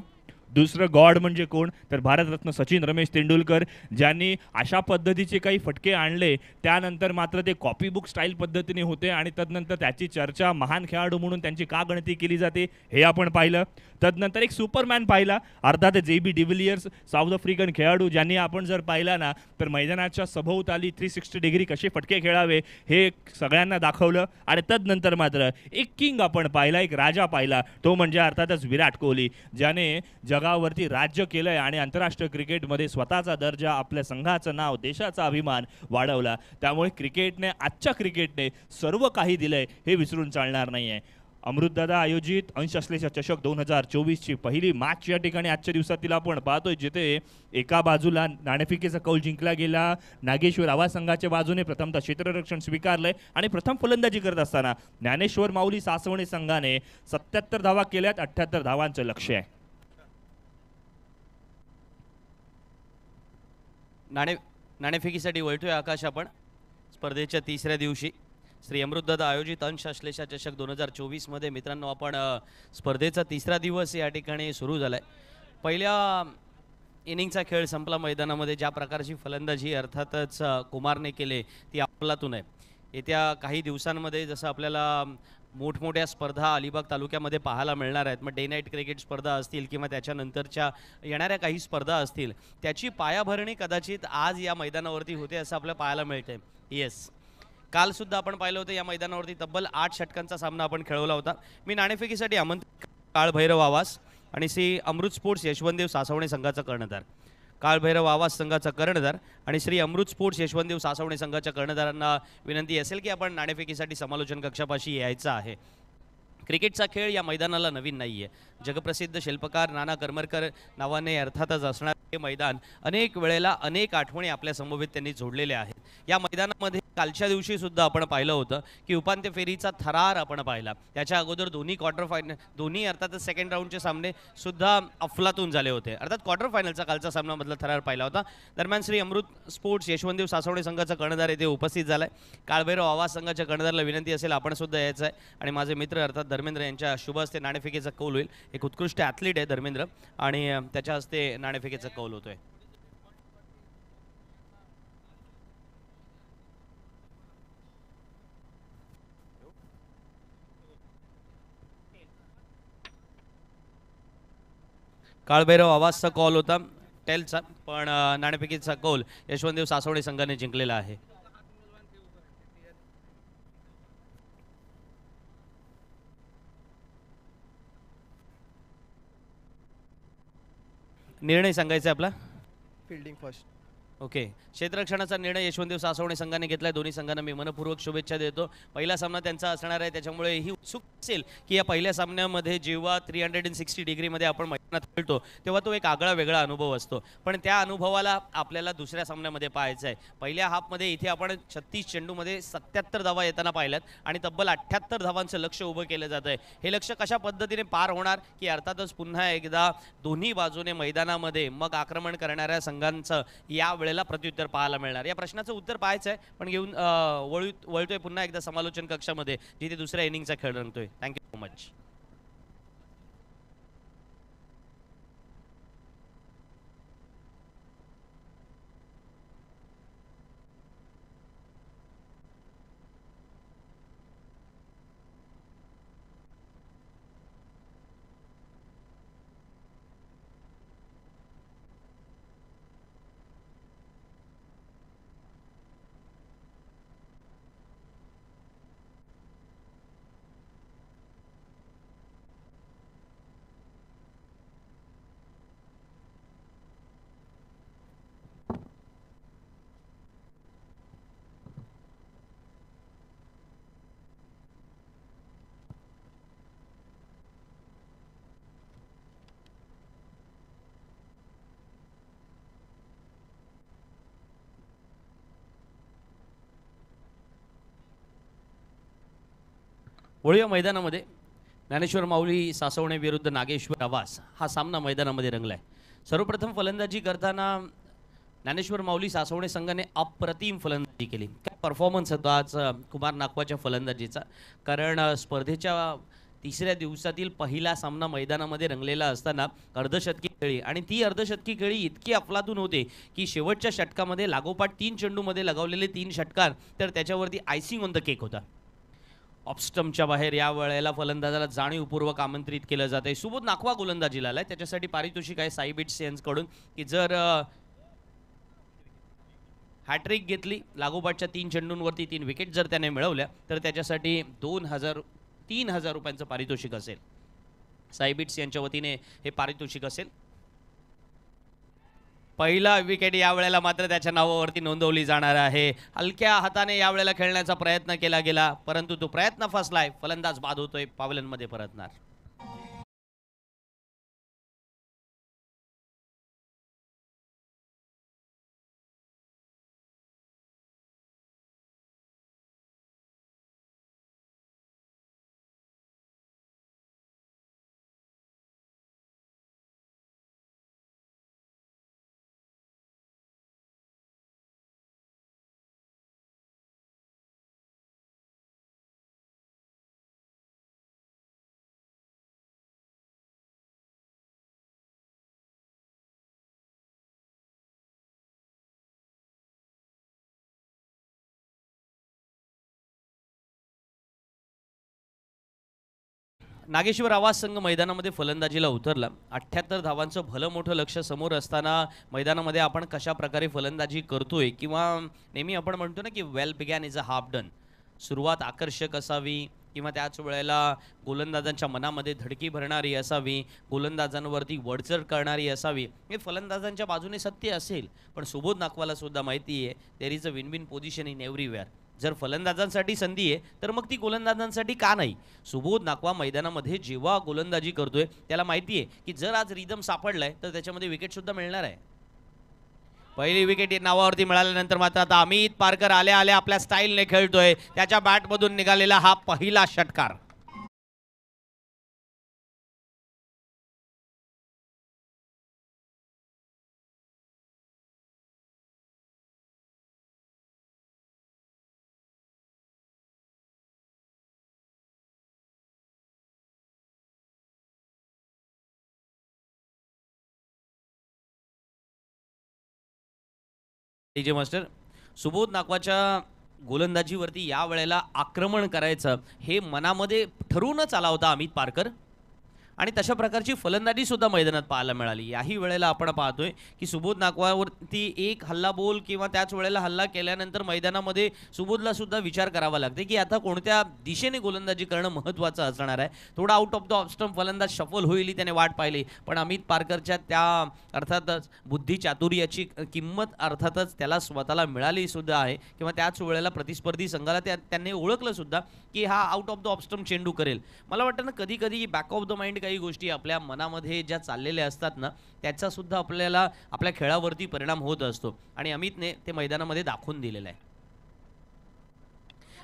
दुसरं गॉड म्हणजे कोण? तर भारतरत्न सचिन रमेश तेंडुलकर ज्यांनी अशा पद्धतीचे काही फटके आणले त्यानंतर मात्र ते कॉपी बुक स्टाईल पद्धतीने होते आणि तदनंतर त्याची चर्चा महान खेळाडू म्हणून त्यांची का गणती केली जाते हे आपण पाहिलं. तदनंतर एक सुपरमॅन पाहिला अर्थात JB डिव्हिलियर्स साऊथ आफ्रिकन खेळाडू ज्यांनी आपण जर पाहिला ना तर मैदानाच्या सभोवताली 360 डिग्री कसे फटके खेळावे हे सगळ्यांना दाखवलं. आणि तदनंतर मात्र एक किंग आपण पाहिला, एक राजा पाहिला, तो म्हणजे अर्थातच विराट कोहली ज्याने जगावरती राज्य केलंय आणि आंतरराष्ट्रीय क्रिकेटमध्ये स्वतःचा दर्जा, आपल्या संघाचं नाव, देशाचा अभिमान वाढवला. त्यामुळे क्रिकेटने आजच्या क्रिकेटने सर्व काही दिलंय हे विसरून चालणार नाहीये. अमृतदादा आयोजित अंशश्लेष चषक 2024 ची पहिली मॅच या ठिकाणी आजच्या दिवसातील आपण पाहतोय जिथे एका बाजूला नाणेफेकीचा कौल जिंकला गेला. नागेश्वर आवाज संघाच्या बाजूने प्रथमतः क्षेत्ररक्षण स्वीकारलंय आणि प्रथम फलंदाजी करत असताना ज्ञानेश्वर माऊली सासवणे संघाने 77 धावा केल्यात. 78 धावांचं लक्ष्य आहे. नाणेफेकीसाठी वळतोय आकाश आपण. स्पर्धेच्या तिसऱ्या दिवशी श्री अमृतदादा आयोजित अंशश्लेषा चषक 2024 मध्ये मित्रांनो आपण स्पर्धेचा तिसरा दिवस या ठिकाणी सुरू झालाय. पहिल्या इनिंगचा खेळ संपला मैदानामध्ये. ज्या प्रकारची फलंदाजी अर्थातच कुमारने केले ती अफलातून आहे. येत्या काही दिवसांमध्ये जसं आपल्याला मोठमोठ्या स्पर्धा अलिबाग तालुक्यामध्ये पाहायला मिळणार आहेत. मग डे नाईट क्रिकेट स्पर्धा असतील किंवा त्याच्यानंतरच्या येणाऱ्या काही स्पर्धा असतील त्याची पायाभरणी कदाचित आज या मैदानावरती होते असं आपल्याला पाहायला मिळते. येस, कालसुद्धा आपण पाहिलं होतं या मैदानावरती तब्बल 8 षटकांचा सामना आपण खेळवला होता. मी नाणेफेकीसाठी आमंत्रित काळभैरव आवास आणि श्री अमृत स्पोर्ट्स यशवंतदेव सासवणे संघाचा कर्णधार, काळभैरव आवास संघाचा कर्णधार आणि श्री अमृत स्पोर्ट्स यशवंतदेव सासवणे संघाच्या कर्णधारांना विनंती असेल की आपण नाणेफेकीसाठी समालोचन कक्षापाशी यायचं आहे. क्रिकेटचा खेळ या मैदानाला नवीन नाही आहे. जगप्रसिद्ध शिल्पकार नाना करमरकर नावाने अर्थातच असणारे हे मैदान अनेक वेळेला अनेक आठवणी आपल्या समवेत त्यांनी जोडलेल्या आहेत. या मैदानामध्ये कालच्या दिवशी सुद्धा आपण पाहिलं होतं की उपांत्य फेरीचा थरार आपण पाहिला. त्याच्या अगोदर दोन्ही अर्थातच सेकंड राऊंडचे सामने सुद्धा अफलातून झाले होते. अर्थात क्वार्टर फायनलचा कालचा सामना मधला थरार पाहिला होता. दरम्यान श्री अमृत स्पोर्ट्स यशवंतदेव सासवणे संघाचा कर्णधार येथे उपस्थित झालाय. काळभैरव आवाज संघाच्या कर्णधाराला विनंती असेल आपण सुद्धा यायचं आहे. आणि माझे मित्र अर्थात धर्मेंद्र यांच्या शुभ हस्ते नाणेफेकीचा कौल होईल. एक उत्कृष्ट ॲथलीट आहे धर्मेंद्र आणि त्याच्या हस्ते नाणेफेकीचा कौल होतोय. काळभैरव आवाजचा कॉल होता टेलचा, पण नाणेफेकीचा कौल यशवंतदेव सासवणे संघाने जिंकलेला आहे. निर्णय सांगायचा आपला फील्डिंग फर्स्ट. ओके, क्षेत्ररक्षणाचा निर्णय यशवंतदेव सासवणे संघाने घेतलाय. दोन्ही संघांना मी मनपूर्वक शुभेच्छा देतो. पहिला सामना त्यांचा असणार आहे त्याच्यामुळे ही उत्सुक असेल की या पहिल्या सामन्यामध्ये जेव्हा 360 डिग्रीमध्ये आपण खेळतो तेव्हा तो एक आगळा वेगळा अनुभव असतो. पण त्या अनुभवाला आपल्याला दुसऱ्या सामन्यामध्ये पाहायचं आहे. पहिल्या हाफमध्ये इथे आपण 36 चेंडूमध्ये 77 धावा येताना पाहिल्यात आणि तब्बल 78 धावांचं लक्ष उभं केलं जात आहे. हे लक्ष कशा पद्धतीने पार होणार की अर्थातच पुन्हा एकदा दोन्ही बाजूने मैदानामध्ये मग आक्रमण करणाऱ्या संघांचं या वेळेला प्रत्युत्तर पाहायला मिळणार. या प्रश्नाचं उत्तर पाहायचं आहे, पण घेऊन वळतोय पुन्हा एकदा समालोचन कक्षामध्ये जिथे दुसऱ्या इनिंगचा खेळ रंगतोय. Thank you so much. वळूया मैदानामध्ये. ज्ञानेश्वर माऊली सासवणे विरुद्ध नागेश्वर आवास हा सामना मैदानामध्ये रंगलाय. सर्वप्रथम फलंदाजी करताना ज्ञानेश्वर माऊली सासवणे संघाने अप्रतिम फलंदाजी केली. काय परफॉर्मन्स होता आज कुमार नाकवाच्या फलंदाजीचा. कारण स्पर्धेच्या तिसऱ्या दिवसातील पहिला सामना मैदानामध्ये रंगलेला असताना अर्धशतकी खेळी आणि ती अर्धशतकी खेळी इतकी अफलातून होते की शेवटच्या षटकामध्ये लागोपाठ 3 चेंडूमध्ये लगावलेले 3 षटकार तर त्याच्यावरती आयसिंग ऑन द केक होता. ऑफस्टमच्या बाहेर या वेळेला फलंदाजाला जाणीवपूर्वक आमंत्रित केलं जात आहे. सुबोध नाकवा गोलंदाजीला आलाय. त्याच्यासाठी पारितोषिक आहे साई बिट्स यांच्याकडून की जर हॅट्रिक घेतली लागोपाठच्या 3 चेंडूंवरती 3 विकेट जर त्याने मिळवल्या तर त्याच्यासाठी 3,000 रुपयांचं पारितोषिक असेल. साई बिट्स यांच्या वतीने हे पारितोषिक असेल. पहिला विकेट यावेळेला मात्र त्याच्या नावावरती नोंदवली जाणार आहे. हलक्या हाताने यावेळेला खेळण्याचा प्रयत्न केला गेला परंतु तो प्रयत्न फसलाय. फलंदाज बाद होतोय. पावलांमध्ये परतणार. नागेश्वर आवाज संघ मैदानामध्ये फलंदाजीला उतरला. 78 धावांचं भलं मोठं लक्ष समोर असताना मैदानामध्ये आपण कशा प्रकारे फलंदाजी करतोय किंवा नेहमी आपण म्हणतो ना की well begun is a half done. सुरुवात आकर्षक असावी किंवा त्याच वेळेला गोलंदाजांच्या मनामध्ये धडकी भरणारी असावी, गोलंदाजांवरती वडचढ करणारी असावी. हे फलंदाजांच्या बाजूने सत्य असेल पण सुबोध नाकवाला सुद्धा माहिती आहे there is a win win position in everywhere. जर फलंदाजांसाठी संधी आहे तर मग ती गोलंदाजांसाठी का नाही. सुबोध नाकवा मैदानामध्ये जेव्हा गोलंदाजी करतोय त्याला माहिती आहे की जर आज रिदम सापडलाय तर त्याच्यामध्ये विकेट सुद्धा मिळणार आहे. पहिली विकेट नावावरती मिळाल्यानंतर मात्र आता अमित पारकर आल्या आल्या आपल्या स्टाईलने खेळतोय. त्याच्या बॅटमधून निघालेला हा पहिला षटकार. डीजे मास्टर, सुबोध नाकवाच्या गोलंदाजीवरती या वेळेला आक्रमण करायचं हे मनामध्ये ठरवूनच आला होता अमित पारकर आणि तशा प्रकारची फलंदाजी सुद्धा मैदानात पाहायला मिळाली. याही वेळेला आपण पाहतोय की सुबोध नाकवावरती एक हल्ला बोल किंवा त्याच वेळेला हल्ला केल्यानंतर मैदानामध्ये सुबोधला सुद्धा विचार करावा लागते की आता कोणत्या दिशेने गोलंदाजी करणं महत्त्वाचं असणार आहे. थोडा आउट ऑफ द ऑफस्टंप फलंदाज शफल होईल त्याने वाट पाहिली पण अमित पारकरच्या त्या अर्थातच बुद्धी चातुर्याची किंमत अर्थातच त्याला स्वतःला मिळाली सुद्धा आहे किंवा त्याच वेळेला प्रतिस्पर्धी संघाला त्यांनी ओळखलं सुद्धा की हा आउट ऑफ द ऑफस्टंप चेंडू करेल. मला वाटतं ना कधी कधी बॅक ऑफ द माइंड काही गोष्टी आपल्या मनामध्ये ज्या चाललेल्या असतात ना त्याचा सुद्धा आपल्याला आपल्या खेळावरती परिणाम होत असतो आणि अमितने ते मैदानामध्ये दाखवून दिलेलं आहे.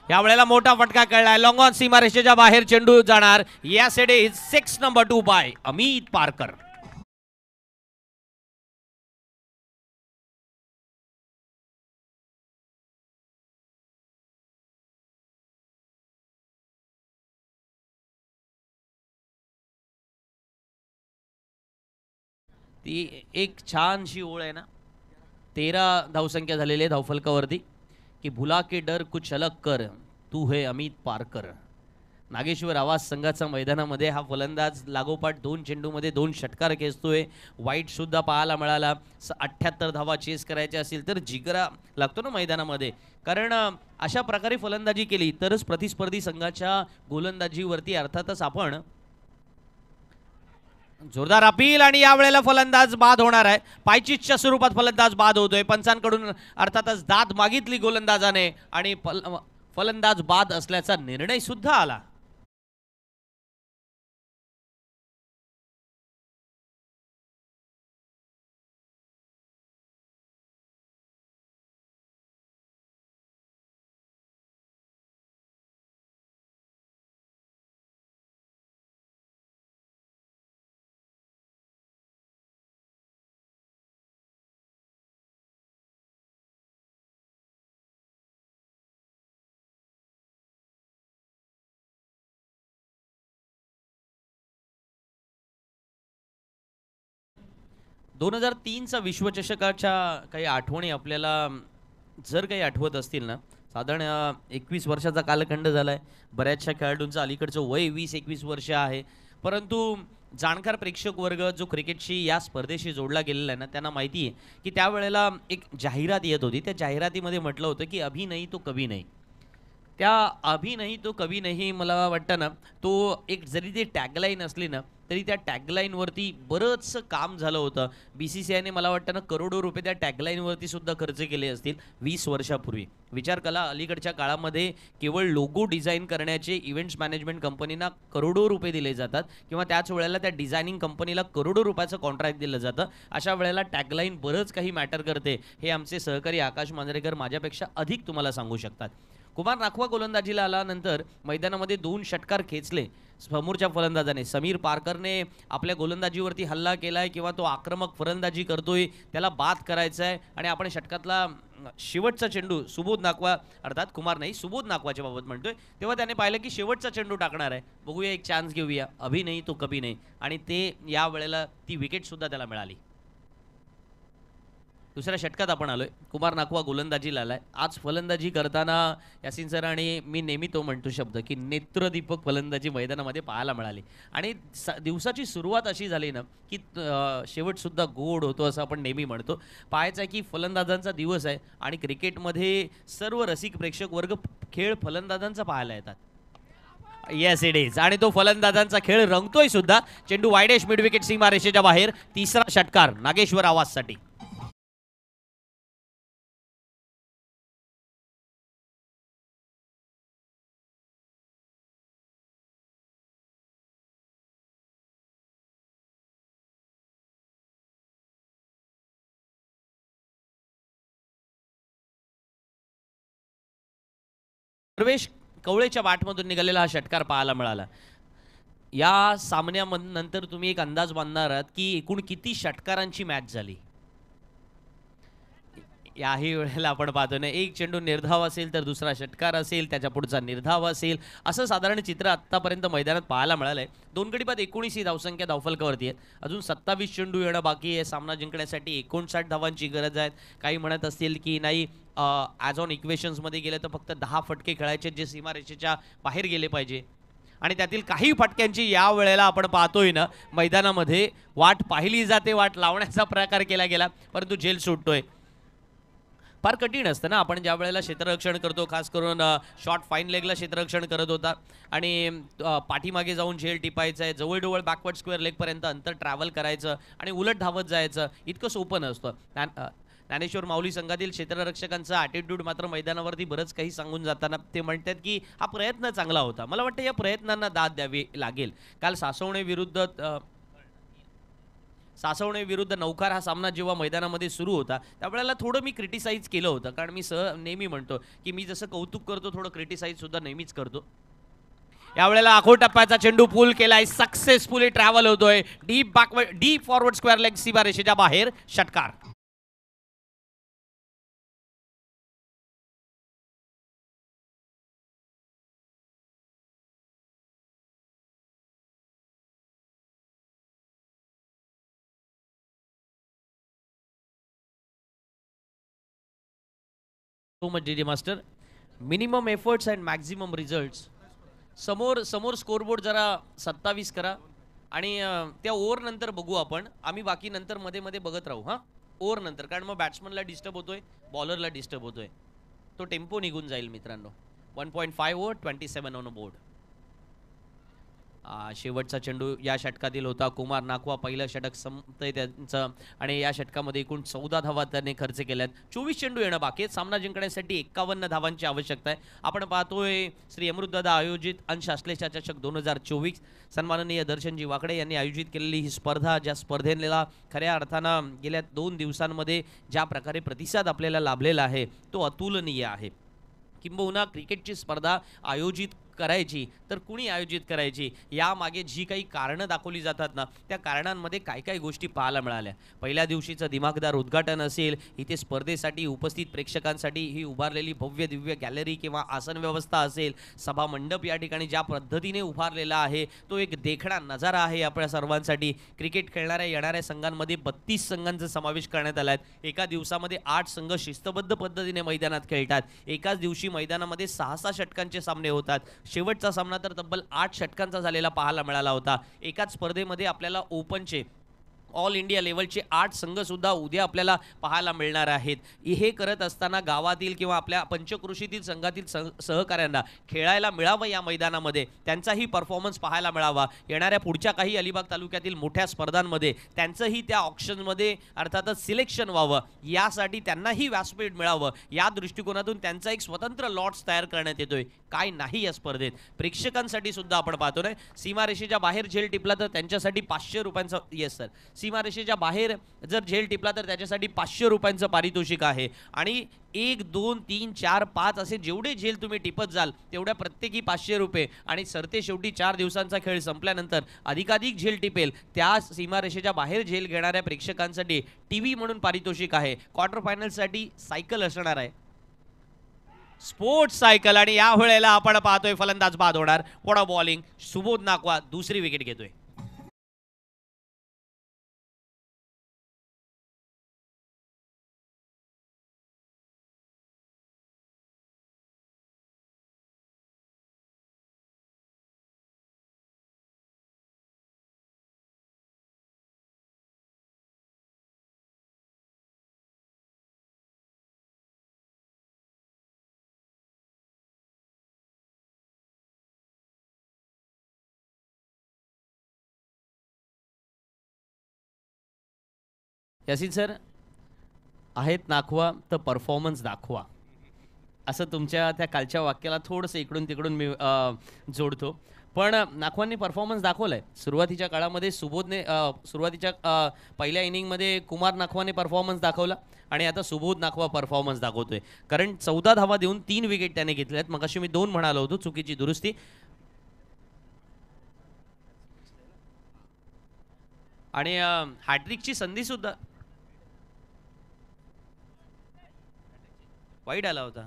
यावेळेला मोठा फटका कळलाय. लॉंग ऑन सीमारेषेच्या बाहेर चेंडू जाणार. Yes it is 6 number 2 by Amit Parkar. ती एक छानशी ओळ आहे ना. 13 धावसंख्या झालेली आहे धावफलकावरती की भुला के डर कुछ अलग कर तू है अमित पारकर. नागेश्वर आवाज संघाचा मैदानामध्ये हा फलंदाज लागोपाठ 2 चेंडूमध्ये 2 षटकार खेचतोय. वाईट सुद्धा पाहायला मिळाला. 78 धावा चेस करायचे असेल तर जिगरा लागतो ना मैदानामध्ये, कारण अशा प्रकारे फलंदाजी केली तरच प्रतिस्पर्धी संघाच्या गोलंदाजीवरती अर्थातच आपण जोरदार अपील आणि यावेळेला फलंदाज बाद होणार आहे. पायचीच्या स्वरूपात फलंदाज बाद होतोय. पंचांकडून अर्थातच दाद मागितली गोलंदाजाने आणि फलंदाज बाद असल्याचा निर्णय सुद्धा आला. दोन 2003चा विश्वचषकाच्या काही आठवणी आपल्याला जर काही आठवत असतील ना, साधारण 21 वर्षाचा कालखंड झालाय. बऱ्याचशा खेळाडूंचं अलीकडचं वय 20-21 वर्ष आहे. परंतु जाणकार प्रेक्षक वर्ग जो क्रिकेटशी या स्पर्धेशी जोडला गेलेला आहे ना, त्यांना माहिती आहे की त्यावेळेला एक जाहिरात येत होती. त्या जाहिरातीमध्ये म्हटलं होतं की अभी नहीं तो कभी नहीं. त्या अभी नहीं तो कभी नहीं मला वाटतं ना, तो एक जरी ती टॅगलाईन असली ना तरी त्या टॅगलाईनवरती बरंचसं काम झालं होतं. BCCIने मला वाटतं ना करोडो रुपये त्या टॅगलाईनवरती सुद्धा खर्च केले असतील 20 वर्षापूर्वी. विचार करा, अलीकडच्या काळामध्ये केवळ लोगो डिझाईन करण्याचे इव्हेंट्स मॅनेजमेंट कंपनीना करोडो रुपये दिले जातात किंवा त्याच वेळेला त्या डिझायनिंग कंपनीला करोडो रुपयाचं कॉन्ट्रॅक्ट दिलं जातं. अशा वेळेला टॅगलाईन बरंच काही मॅटर करते. हे आमचे सहकारी आकाश मांजरेकर माझ्यापेक्षा अधिक तुम्हाला सांगू शकतात. कुमार नाखवा गोलंदाजीला आल्यानंतर मैदानामध्ये 2 षटकार खेचले समोरच्या फलंदाजाने. समीर पारकरने आपल्या गोलंदाजीवरती हल्ला केलाय किंवा तो आक्रमक फलंदाजी करतोय, त्याला बाद करायचा आहे आणि आपण षटकातला शेवटचा चेंडू सुबोध नाखवा अर्थात कुमार नाही सुबोध नाखवाच्या बाबत म्हणतोय, तेव्हा त्याने पाहिलं की शेवटचा चेंडू टाकणार आहे. बघूया, एक चान्स घेऊया. अभी नाही तो कभी नाही. आणि ते या वेळेला ती विकेट सुद्धा त्याला मिळाली. दुसऱ्या षटकात आपण आलोय. कुमार नाखवा गोलंदाजीला आलाय. आज फलंदाजी करताना यासिन सर आणि मी नेहमी तो म्हणतो शब्द की नेत्रदीपक फलंदाजी मैदानामध्ये पाहायला मिळाली. आणि दिवसाची सुरुवात अशी झाली ना की शेवट सुद्धा गोड होतो असं आपण नेहमी म्हणतो. पाहायचं आहे की फलंदाजांचा दिवस आहे आणि क्रिकेटमध्ये सर्व रसिक प्रेक्षक वर्ग खेळ फलंदाजांचा पाहायला येतात. Yes it is. आणि तो फलंदाजांचा खेळ रंगतोय सुद्धा. चेंडू वायडेश मिड विकेट सीमारेषेच्या बाहेर. तिसरा षटकार नागेश्वर आवाजसाठी. प्रवेश कवळेच्या बाटमधून निघालेला हा षटकार पाहायला मिळाला. या सामन्यानंतर तुम्ही एक अंदाज बांधणार आहात की एकूण किती षटकारांची मॅच झाली. याही वेळेला आपण पाहतो ना, एक चेंडू निर्धाव असेल तर दुसरा षटकार असेल, त्याच्या पुढचा निर्धाव असेल, असं साधारण चित्र आत्तापर्यंत मैदानात पाहायला मिळालंय. 2 गडी बाद 19 ही धावसंख्या धावफलकावरती आहे. अजून 27 चेंडू येणं बाकी आहे. सामना जिंकण्यासाठी 59 धावांची गरज आहे. काही म्हणत असतील की नाही, ॲज ऑन इक्वेशन्समध्ये गेलं तर फक्त 10 फटके खेळायचे जे सीमारेषेच्या बाहेर गेले पाहिजे. आणि त्यातील काही फटक्यांची या वेळेला आपण पाहतोय ना मैदानामध्ये वाट पाहिली जाते, वाट लावण्याचा प्रकार केला गेला, परंतु झेल सुटतोय. फार कठीण असतं ना, आपण ज्या वेळेला क्षेत्ररक्षण करतो, खास करून शॉर्ट फाईन लेगला क्षेत्ररक्षण करत होता आणि पाठीमागे जाऊन झेल टिपायचं आहे, जवळजवळ बॅकवर्ड स्क्वेअर लेगपर्यंत अंतर ट्रॅव्हल करायचं आणि उलट धावत जायचं, इतकं सोपं नसतं. ज्ञानेश्वर माऊली संघातील क्षेत्ररक्षकांचा ॲटिट्यूड मात्र मैदानावरती बरंच काही सांगून जाताना ते म्हणतात की हा प्रयत्न चांगला होता. मला वाटतं या प्रयत्नांना दाद द्यावी लागेल. काल सासवणे विरुद्ध नौकार हा सामना जेव्हा मैदानामध्ये सुरू होता त्यावेळेला थोडं मी क्रिटिसाइज केलं होतं, कारण मी नेहमी म्हणतो की मी जसं कौतुक करतो थोडं क्रिटिसाइज सुद्धा नेहमीच करतो. यावेळेला आखो टप्प्याचा चेंडू पूल केलाय, सक्सेसफुली ट्रॅव्हल होतोय डीप फॉरवर्ड स्क्वेअर लेग सीमारेषेच्या बाहेर षटकार. सो मच जी master. Minimum efforts and maximum results. समोर स्कोरबोर्ड जरा 27 करा आणि त्या ओव्हर नंतर बघू आपण. आम्ही बाकी नंतर मध्ये मध्ये बघत राहू हां ओव्हर नंतर, कारण मग बॅट्समनला डिस्टर्ब होतोय, बॉलरला डिस्टर्ब होतोय, तो टेम्पो निघून जाईल मित्रांनो. 1.5 ओव्हर 27 ऑन बोर्ड. शेवटचा चेंडू या षटकातील होता. कुमार नाखवा पहिलं षटक संपतंय त्यांचं आणि या षटकामध्ये एकूण 14 धावा त्याने खर्च केल्यात. 24 चेंडू येणं बाकी आहेत. सामना जिंकण्यासाठी 51 धावांची आवश्यकता आहे. आपण पाहतोय श्री अमृतदादा आयोजित अंश आश्लेषा चषक 2024. सन्माननीय दर्शनजी वाकडे यांनी आयोजित केलेली ही स्पर्धा, ज्या स्पर्धेला खऱ्या अर्थानं गेल्या 2 दिवसांमध्ये ज्या प्रकारे प्रतिसाद आपल्याला लाभलेला आहे तो अतुलनीय आहे. किंबहुना क्रिकेटची स्पर्धा आयोजित करायची तर कुणी आयोजित करायची यामागे जी काही कारणं दाखवली जातात ना, त्या कारणांमध्ये काय काय गोष्टी पाहायला मिळाल्या. पहिल्या दिवशीचं दिमागदार उद्घाटन असेल, इथे स्पर्धेसाठी उपस्थित प्रेक्षकांसाठी ही उभारलेली भव्य दिव्य गॅलरी किंवा आसन व्यवस्था असेल, सभा मंडप या ठिकाणी ज्या पद्धतीने उभारलेला आहे तो एक देखणा नजारा आहे आपल्या सर्वांसाठी. क्रिकेट खेळणाऱ्या येणाऱ्या संघांमध्ये 32 संघांचा समावेश करण्यात आला आहे. एका दिवसामध्ये 8 संघ शिस्तबद्ध पद्धतीने मैदानात खेळतात. एकाच दिवशी मैदानामध्ये 6-6 षटकांचे सामने होतात. शेवटचा सामना तर तब्बल 8 षटकांचा झालेला पाहायला मिळाला होता. एकाच स्पर्धेमध्ये आपल्याला ओपनचे ऑल इंडिया लेवलचे 8 संघ सुद्धा उद्या आपल्याला पाहायला मिळणार आहेत. हे करत असताना गावातील किंवा आपल्या पंचकृषीतील संघातील सहकाऱ्यांना खेळायला मिळावं या मैदानामध्ये, त्यांचाही परफॉर्मन्स पाहायला मिळावा. येणाऱ्या पुढच्या काही अलिबाग तालुक्यातील मोठ्या स्पर्धांमध्ये त्यांचंही त्या ऑप्शनमध्ये अर्थातच सिलेक्शन व्हावं, यासाठी त्यांनाही व्यासपीठ मिळावं, या दृष्टिकोनातून त्यांचा एक स्वतंत्र लॉट्स तयार करण्यात येतोय. काय नाही या स्पर्धेत प्रेक्षकांसाठी सुद्धा आपण पाहतो ना, सीमारेषेच्या बाहेर झेल टिपला तर त्यांच्यासाठी 500 रुपयांचा, येस सर, सीमारेषेच्या बाहेर जर झेल टिपला तर त्याच्यासाठी 500 रुपयांचं पारितोषिक आहे. आणि 1, 2, 3, 4, 5 असे जेवढे झेल तुम्ही टिपत जाल तेवढ्या प्रत्येकी 500 रुपये. आणि सरते शेवटी 4 दिवसांचा खेळ संपल्यानंतर अधिकाधिक झेल टिपेल त्या सीमारेषेच्या बाहेर झेल घेणाऱ्या प्रेक्षकांसाठी टीव्ही म्हणून पारितोषिक आहे. क्वार्टर फायनलसाठी सायकल असणार आहे, स्पोर्ट्स सायकल. आणि या वेळेला आपण पाहतोय फलंदाज बाद होणार. पुढं बॉलिंग सुबोध नाकवा दुसरी विकेट घेतोय. यासिन सर आहेत नाखवा तर परफॉर्मन्स दाखवा, असं तुमच्या त्या कालच्या वाक्याला थोडंसं इकडून तिकडून मी जोडतो. पण नाखवांनी परफॉर्मन्स दाखवलाय. सुरुवातीच्या काळामध्ये सुबोधने सुरुवातीच्या पहिल्या इनिंगमध्ये कुमार नाखवाने परफॉर्मन्स दाखवला आणि आता सुबोध नाखवा परफॉर्मन्स दाखवतोय. कारण 14 धावा देऊन 3 विकेट त्याने घेतल्यात. मग अशी मी 2 म्हणालो होतो, चुकीची दुरुस्ती. आणि हॅट्रिकची संधी सुद्धा वाईट आला होता.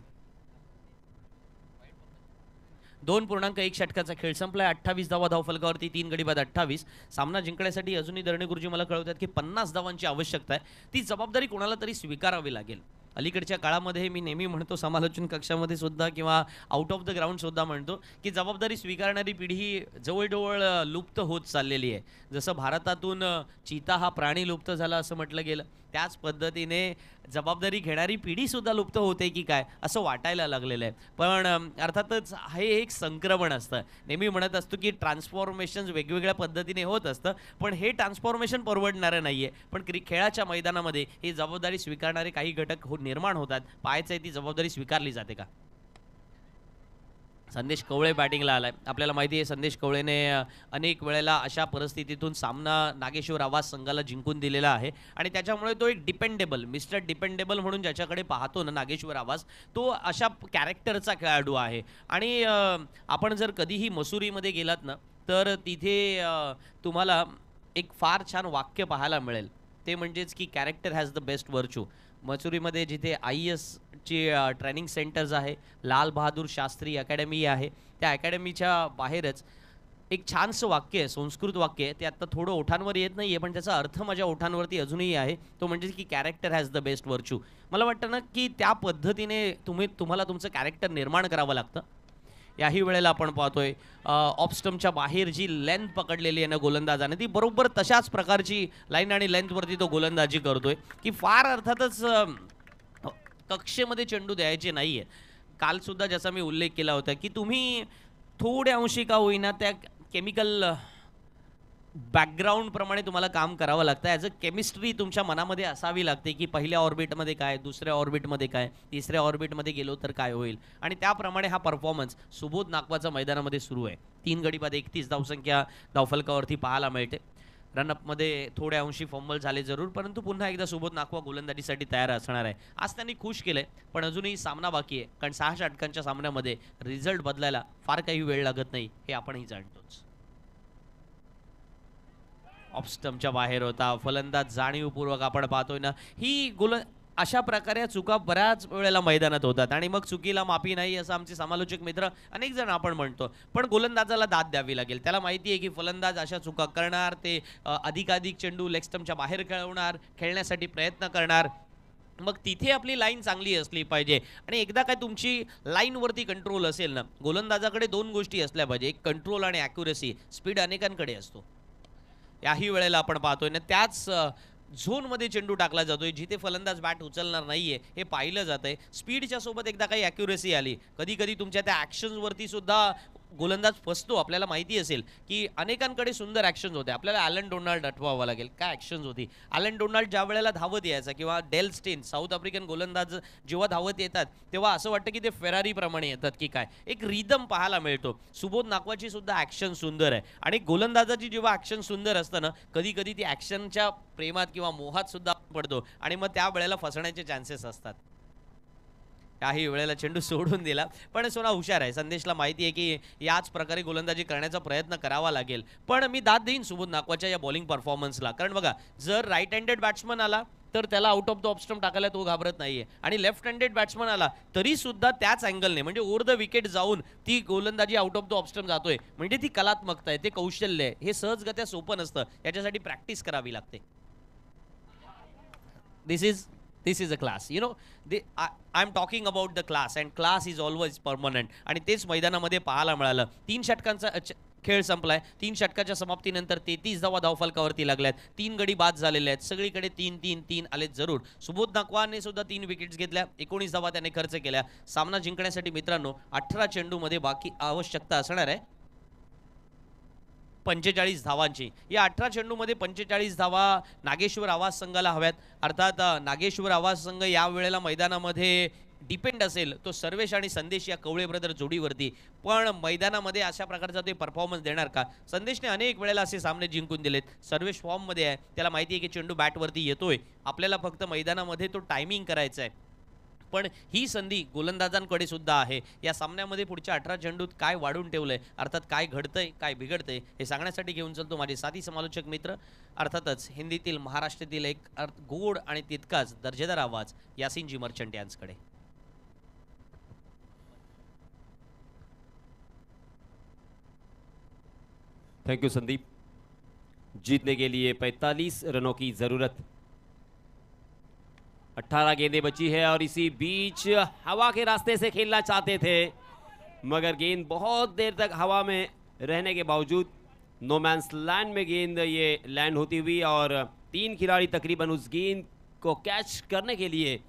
2.1 षटकाचा खेळ संपलाय. 28 धावा धावफलकावरती, 3 गडी बाद 28. सामना जिंकण्यासाठी अजूनही दरणे गुरुजी मला कळवतात की 50 धावांची आवश्यकता आहे. ती जबाबदारी कोणाला तरी स्वीकारावी लागेल. अलीकडच्या काळामध्ये मी नेहमी म्हणतो, समालोचन कक्षामध्ये सुद्धा किंवा आउट ऑफ द ग्राउंड सुद्धा म्हणतो की जबाबदारी स्वीकारणारी पिढी जवळजवळ लुप्त होत चाललेली आहे. जसं भारतातून चीता हा प्राणी लुप्त झाला असं म्हटलं गेलं, त्याच पद्धतीने जबाबदारी घेणारी पिढी सुद्धा लुप्त होते की काय असं वाटायला लागलेलं आहे. पण अर्थातच हे एक संक्रमण असतं. नेहमी म्हणत असतो की ट्रान्सफॉर्मेशन वेगवेगळ्या पद्धतीने होत असतं, पण हे ट्रान्सफॉर्मेशन परवडणारं नाहीये. पण खेळाच्या मैदानामध्ये ही जबाबदारी स्वीकारणारे काही घटक निर्माण होतात. पाहायचं आहे ती जबाबदारी स्वीकारली जाते का. संदेश कवळे बॅटिंगला आलाय. आपल्याला माहिती आहे संदेश कवळेने अनेक वेळेला अशा परिस्थितीतून सामना नागेश्वर आवाज संघाला जिंकून दिलेला आहे आणि त्याच्यामुळे तो एक डिपेंडेबल मिस्टर डिपेंडेबल म्हणून ज्याच्याकडे पाहतो ना नागेश्वर आवाज, तो अशा कॅरेक्टरचा खेळाडू आहे. आणि आपण जर कधीही मसुरीमध्ये गेलात ना तर तिथे तुम्हाला एक फार छान वाक्य पाहायला मिळेल. ते म्हणजेच की character has the best virtue. मसुरीमध्ये जिथे IAS ची ट्रेनिंग सेंटर्स आहे, लाल बहादूर शास्त्री अकॅडमी आहे, त्या अकॅडमीच्या बाहेरच एक छानसं वाक्य आहे, संस्कृत वाक्य आहे. ते आत्ता थोडं ओठांवर येत नाही आहे, पण त्याचा अर्थ माझ्या ओठांवरती अजूनही आहे. तो म्हणजे की character has the best virtue. मला वाटतं ना की त्या पद्धतीने तुम्हाला तुमचं कॅरेक्टर निर्माण करावं लागतं. याही वेळेला आपण पाहतोय ऑफ स्टंपच्या बाहेर जी लेंथ पकडलेली आहे ना गोलंदाजाने, ती बरोबर तशाच प्रकारची लाईन आणि लेंथवरती तो गोलंदाजी करतोय की फार अर्थातच कक्षेमध्ये चेंडू द्यायचे नाही आहे. कालसुद्धा ज्याचा मी उल्लेख केला होता की तुम्ही थोड्या अंशी का होईना त्या केमिकल बॅकग्राऊंडप्रमाणे तुम्हाला काम करावं लागतं. ॲज अ केमिस्ट्री तुमच्या मनामध्ये असावी लागते की पहिल्या ऑर्बिटमध्ये काय, दुसऱ्या ऑर्बिटमध्ये काय, तिसऱ्या ऑर्बिटमध्ये गेलो तर काय होईल. आणि त्याप्रमाणे हा परफॉर्मन्स सुबोध नागवाचा मैदानामध्ये सुरू आहे. 3 गडी बाद 31 धावसंख्या धावफलकावरती पाहायला मिळते. रनअपमध्ये थोड्या अंशी फंबल झाले जरूर, परंतु पुन्हा एकदा सुबोध नागवा गोलंदाजीसाठी तयार असणार आहे. आज त्यांनी खुश केलंय, पण अजूनही सामना बाकी आहे. कारण 6 षटकांच्या सामन्यामध्ये रिझल्ट बदलायला फार काही वेळ लागत नाही, हे आपणही जाणतोच. ऑफ स्टंपच्या बाहेर होता फलंदाज, जाणीवपूर्वक आपण पाहतोय ना ही अशा प्रकारे चुका बऱ्याच वेळेला मैदानात होतात आणि मग चुकीला माफी नाही असं आमचे समालोचक मित्र अनेक जण आपण म्हणतो. पण गोलंदाजाला दाद द्यावी लागेल. त्याला माहिती आहे की फलंदाज अशा चुका करणार, ते अधिकाधिक चेंडू लेग स्टंपच्या बाहेर खेळण्यासाठी प्रयत्न करणार. मग तिथे आपली लाईन चांगली असली पाहिजे. आणि एकदा काय तुमची लाईनवरती कंट्रोल असेल ना, गोलंदाजाकडे 2 गोष्टी असल्या पाहिजे, एक कंट्रोल आणि ॲक्युरेसी. स्पीड अनेकांकडे असतो. याही वेळेला आपण पाहतोय ना त्याच झोनमध्ये चेंडू टाकला जातोय जिथे फलंदाज बॅट उचलणार नाहीये हे पाहिलं जातंय. स्पीडच्या सोबत एकदा काही ॲक्युरेसी आली, कधी कधी तुमच्या त्या ॲक्शन्सवरती सुद्धा गोलंदाज फसतो. आपल्याला माहिती असेल की अनेकांकडे सुंदर ॲक्शन्स होते. आपल्याला ॲलन डोनाल्ड आठवावं लागेल, काय ॲक्शन्स होती. ॲलन डोनाल्ड ज्या वेळेला धावत यायचा किंवा डेल स्टेन साऊथ आफ्रिकन गोलंदाज जेव्हा धावत येतात तेव्हा असं वाटतं की ते फेरारीप्रमाणे येतात की काय. एक रिदम पाहायला मिळतो. सुबोध नागवाची सुद्धा ॲक्शन सुंदर आहे आणि गोलंदाजाची जेव्हा ॲक्शन सुंदर असतं ना, कधी कधी ती ॲक्शनच्या प्रेमात किंवा मोहात सुद्धा पडतो आणि मग त्या वेळेला फसण्याचे चान्सेस असतात. काही वेळेला चेंडू सोडून दिला, पण सोना हुशार आहे. संदेशला माहिती आहे की याच प्रकारे गोलंदाजी करण्याचा प्रयत्न करावा लागेल. पण मी दाद देईन सुबोध नागवाच्या या बॉलिंग परफॉर्मन्सला. कारण बघा, जर राईट हँडेड बॅट्समन आला तर त्याला out of the off stump टाकायला तो घाबरत नाहीये, आणि लेफ्ट हँडेड बॅट्समन आला तरी सुद्धा त्याच अँगलने म्हणजे ओव्हर द विकेट जाऊन ती गोलंदाजी out of the off stump जातोय. म्हणजे ती कलात्मकता आहे, ते कौशल्य आहे. हे सहजगत्या सोपं नसतं, याच्यासाठी प्रॅक्टिस करावी लागते. This is a class, you know. I'm talking about the class, and class is always permanent. आणि तेच मैदानामध्ये पाहायला मिळालं. 3 षटकांचा खेळ संपलाय. 3 षटकाच्या समाप्तीनंतर 33 धावा धावफलकावरती लागल्यात. 3 गडी बाद झालेले आहेत. सगळीकडे 3-3-3 आलेत जरूर. सुबोध नागवाने सुद्धा 3 विकेट्स घेतल्या. 19 धावा त्याने खर्च केल्या. सामना जिंकण्यासाठी मित्रांनो 18 चेंडूमध्ये बाकी आवश्यकता असणार आहे 45 धावांची. या 18 चेंडूमध्ये 45 धावा नागेश्वर आवाज संघाला हव्यात. अर्थात नागेश्वर आवाज संघ या वेळेला मैदानामध्ये डिपेंड असेल तो सर्वेश आणि संदेश या कवळे ब्रदर जोडीवरती. पण मैदानामध्ये अशा प्रकारचा ते परफॉर्मन्स देणार का? संदेशने अनेक वेळेला असे सामने जिंकून दिलेत. सर्वेश फॉर्ममध्ये आहे, त्याला माहिती आहे की चेंडू बॅटवरती येतोय. आपल्याला फक्त मैदानामध्ये तो टायमिंग करायचा आहे. पण ही संधी गोलंदाजांकडे सुद्धा आहे. या सामन्यामध्ये पुढच्या 18 चेंडूत काय वाढून ठेवलंय, अर्थात काय घडतंय काय बिघडतंय हे सांगण्यासाठी घेऊन चलतो माझे साथी समालोचक मित्र. अर्थातच हिंदीतील महाराष्ट्रातील एक गोड आणि तितकाच दर्जेदार आवाज यासिन जी मर्चंट यांच्याकडे. Thank you Sandeep. जीतने के लिए 45 रनों की जरूरत. 18 गेंदें बची है और इसी बीच हवा के रास्ते से खेलना चाहते थे, मगर गेंद बहुत देर तक हवा में रहने के बावजूद नो मैंस लैंड में गेंद ये लैंड होती हुई और 3 खिलाड़ी तकरीबन उस गेंद को कैच करने के लिए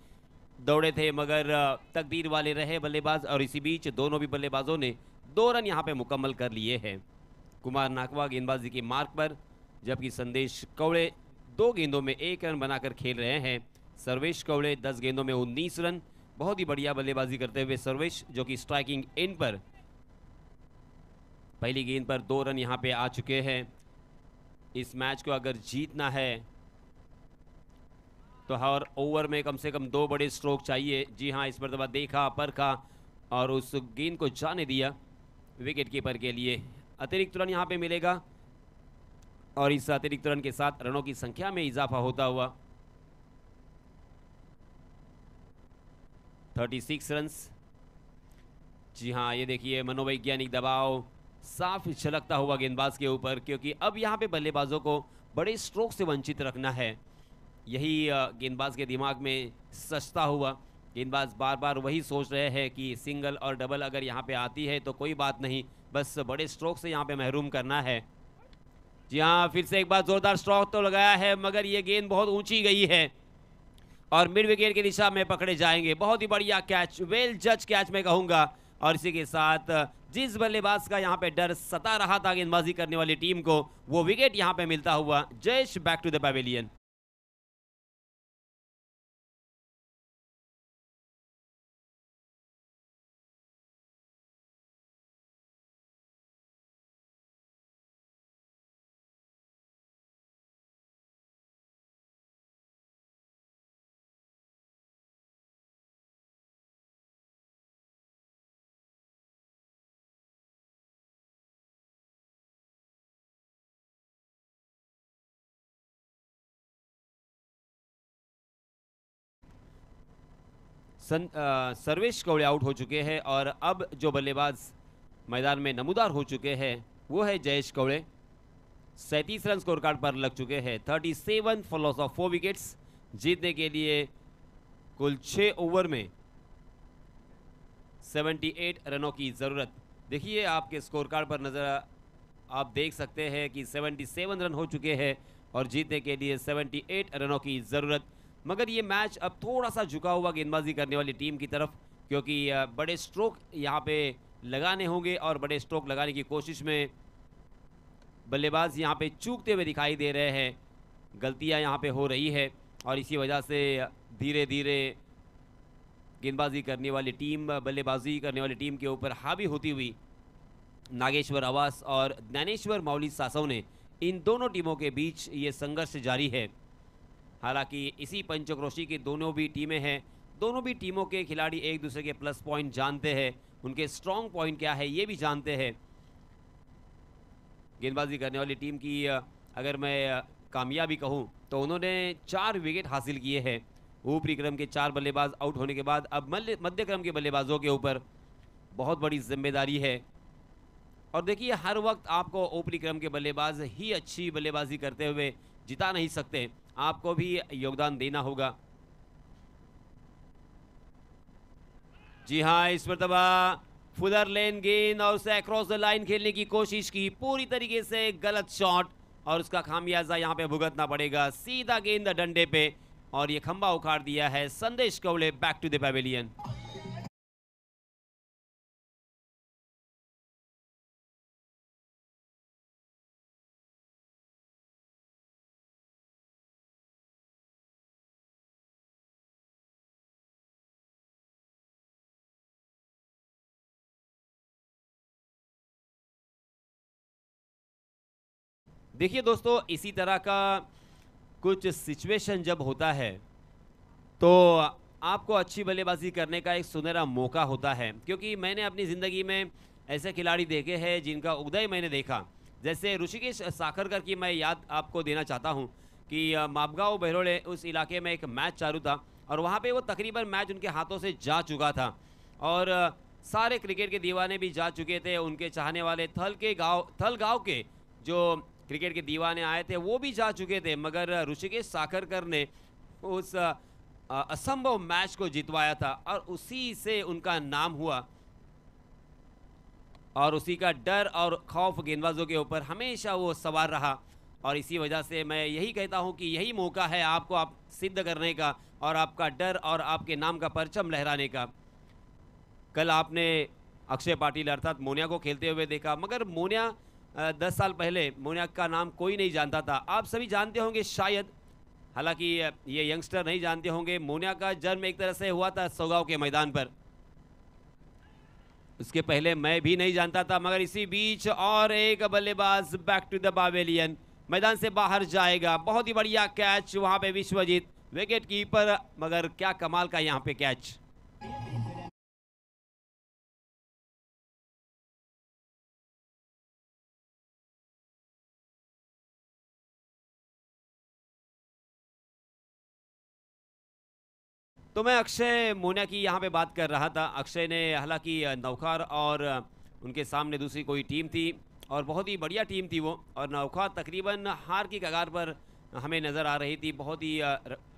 दौड़े थे, मगर तकदीर वाले रहे बल्लेबाज और इसी बीच दोनों भी बल्लेबाजों ने 2 रन यहाँ पे मुकम्मल कर लिए हैं। कुमार नाकवा गेंदबाजी की मार्क पर, जबकि संदेश कौड़े 2 गेंदों में 1 रन बनाकर खेल रहे हैं। सर्वेश कौड़े 10 गेंदों में 19 रन, बहुत ही बढ़िया बल्लेबाजी करते हुए सर्वेश, जो कि स्ट्राइकिंग एंड पर पहली गेंद पर 2 रन यहाँ पे आ चुके हैं। इस मैच को अगर जीतना है तो हर ओवर में कम से कम 2 बड़े स्ट्रोक चाहिए। जी हाँ, इस मरतबा देखा, परखा और उस गेंद को जाने दिया विकेट कीपर के लिए। अतिरिक्त रन यहाँ पे मिलेगा और इस अतिरिक्त रन के साथ रनों की संख्या में इजाफा होता हुआ 36 रन्स। जी हाँ, ये देखिए मनोवैज्ञानिक दबाव साफ झलकता हुआ गेंदबाज के ऊपर, क्योंकि अब यहाँ पे बल्लेबाजों को बड़े स्ट्रोक से वंचित रखना है। यही गेंदबाज के दिमाग में सचता हुआ। गेंदबाज बार बार वही सोच रहे हैं कि सिंगल और डबल अगर यहाँ पे आती है तो कोई बात नहीं, बस बड़े स्ट्रोक से यहाँ पे महरूम करना है। जी हाँ, फिर से एक बार जोरदार स्ट्रोक तो लगाया है, मगर ये गेंद बहुत ऊंची गई है और मिड विकेट की दिशा में पकड़े जाएंगे। बहुत ही बढ़िया कैच, वेल जज कैच मैं कहूँगा। और इसी के साथ जिस बल्लेबाज का यहाँ पे डर सता रहा था गेंदबाजी करने वाली टीम को, वो विकेट यहाँ पे मिलता हुआ। Jayesh back to the pavilion. Sarvesh Kaude out हो चुके हैं और अब जो बल्लेबाज मैदान में नमूदार हो चुके हैं वो है जयेश कौड़े। 37 रन स्कोर कार्ड पर लग चुके हैं। 37 फॉर लॉस ऑफ 4 विकेट्स। जीतने के लिए कुल 6 ओवर में 78 रनों की ज़रूरत। देखिए आपके स्कोर कार्ड पर नज़र आप देख सकते हैं कि 77 रन हो चुके हैं और जीतने के लिए 78 रनों की ज़रूरत। मगर ये मैच अब थोड़ा सा झुका हुआ गेंदबाजी करने वाली टीम की तरफ, क्योंकि बड़े स्ट्रोक यहाँ पे लगाने होंगे और बड़े स्ट्रोक लगाने की कोशिश में बल्लेबाज यहाँ पे चूकते हुए दिखाई दे रहे हैं। गलतियाँ यहाँ पे हो रही है और इसी वजह से धीरे धीरे गेंदबाजी करने वाली टीम, बल्लेबाजी करने वाली टीम के ऊपर हावी होती हुई नागेश्वर आवास और ज्ञानेश्वर माउली सासव ने, इन दोनों टीमों के बीच ये संघर्ष जारी है। हालांकि इसी पंचक्रोशी की दोनों भी टीमें हैं, दोनों भी टीमों के खिलाड़ी एक दूसरे के प्लस पॉइंट जानते हैं, उनके स्ट्रॉन्ग पॉइंट क्या है ये भी जानते हैं। गेंदबाजी करने वाली टीम की अगर मैं कामयाबी कहूं तो उन्होंने 4 विकेट हासिल किए हैं। ऊपरी क्रम के 4 बल्लेबाज आउट होने के बाद अब मध्य क्रम के बल्लेबाजों के ऊपर बहुत बड़ी जिम्मेदारी है। और देखिए हर वक्त आपको ऊपरी क्रम के बल्लेबाज ही अच्छी बल्लेबाजी करते हुए जिता नहीं सकते, आपको भी योगदान देना होगा। जी हाँ, इस मरतबा फुलर लेन गेंद और उसे अक्रॉस द लाइन खेलने की कोशिश की, पूरी तरीके से गलत शॉट और उसका खामियाजा यहाँ पे भुगतना पड़ेगा। सीधा गेंद डंडे पे और ये खंबा उखाड़ दिया है। संदेश कौड़े बैक टू द पैवेलियन। देखिए दोस्तों, इसी तरह का कुछ सिचुएशन जब होता है तो आपको अच्छी बल्लेबाजी करने का एक सुनहरा मौका होता है, क्योंकि मैंने अपनी ज़िंदगी में ऐसे खिलाड़ी देखे हैं जिनका उदय मैंने देखा। जैसे ऋषिकेश साखरकर की मैं याद आपको देना चाहता हूं कि मापगांव बहरोड़े उस इलाके में एक मैच चालू था और वहां पे वो तकरीबन मैच उनके हाथों से जा चुका था और सारे क्रिकेट के दीवाने भी जा चुके थे। उनके चाहने वाले थल गाँव के जो क्रिकेट के दीवाने आए थे वो भी जा चुके थे, मगर ऋषिकेश साखरकर ने उस असंभव मैच को जितवाया था और उसी से उनका नाम हुआ और उसी का डर और खौफ गेंदबाजों के ऊपर हमेशा वो सवार रहा। और इसी वजह से मैं यही कहता हूं कि यही मौका है आपको आप सिद्ध करने का और आपका डर और आपके नाम का परचम लहराने का। कल आपने अक्षय पाटिल अर्थात मोनिया को खेलते हुए देखा, मगर मोनिया 10 साल पहले मोनिया का नाम कोई नहीं जानता था। आप सभी जानते होंगे शायद, हालांकि ये यंगस्टर नहीं जानते होंगे, मोनिया का जन्म एक तरह से हुआ था सोगांव के मैदान पर। उसके पहले मैं भी नहीं जानता था, मगर इसी बीच और एक बल्लेबाज बैक टू द पावेलियन, मैदान से बाहर जाएगा। बहुत ही बढ़िया कैच वहां पे विश्वजीत, विकेट कीपर, मगर क्या कमाल का यहां पे कैच। तो मैं अक्षय मोनिया की यहाँ पे बात कर रहा था। अक्षय ने हालांकि नौखार और उनके सामने दूसरी कोई टीम थी और बहुत ही बढ़िया टीम थी वो, और नौखार तकरीबन हार की कगार पर हमें नज़र आ रही थी। बहुत ही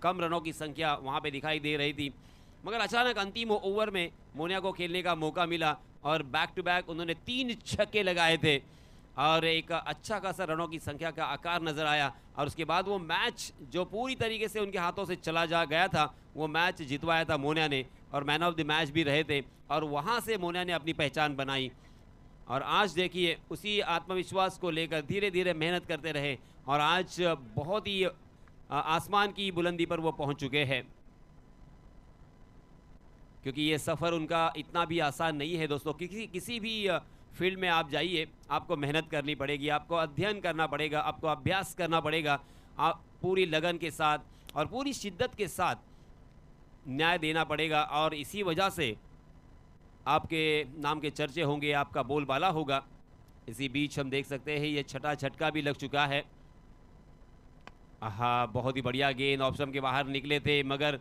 कम रनों की संख्या वहाँ पे दिखाई दे रही थी, मगर अचानक अंतिम ओवर में मोनिया को खेलने का मौका मिला और बैक टू बैक उन्होंने 3 छक्के लगाए थे और एक अच्छा खासा रनों की संख्या का आकार नज़र आया। और उसके बाद वो मैच जो पूरी तरीके से उनके हाथों से चला जा गया था, वो मैच जितवाया था मोनिया ने और मैन ऑफ द मैच भी रहे थे, और वहाँ से मोनिया ने अपनी पहचान बनाई। और आज देखिए उसी आत्मविश्वास को लेकर धीरे धीरे मेहनत करते रहे और आज बहुत ही आसमान की बुलंदी पर वो पहुँच चुके हैं, क्योंकि ये सफ़र उनका इतना भी आसान नहीं है दोस्तों। किसी भी फील्ड में आप जाइए, आपको मेहनत करनी पड़ेगी, आपको अध्ययन करना पड़ेगा, आपको अभ्यास करना पड़ेगा, आप पूरी लगन के साथ और पूरी शिद्दत के साथ न्याय देना पड़ेगा, और इसी वजह से आपके नाम के चर्चे होंगे, आपका बोलबाला होगा। इसी बीच हम देख सकते हैं ये छठा झटका भी लग चुका है। हाँ, बहुत ही बढ़िया गेंद, ऑप्शन के बाहर निकले थे, मगर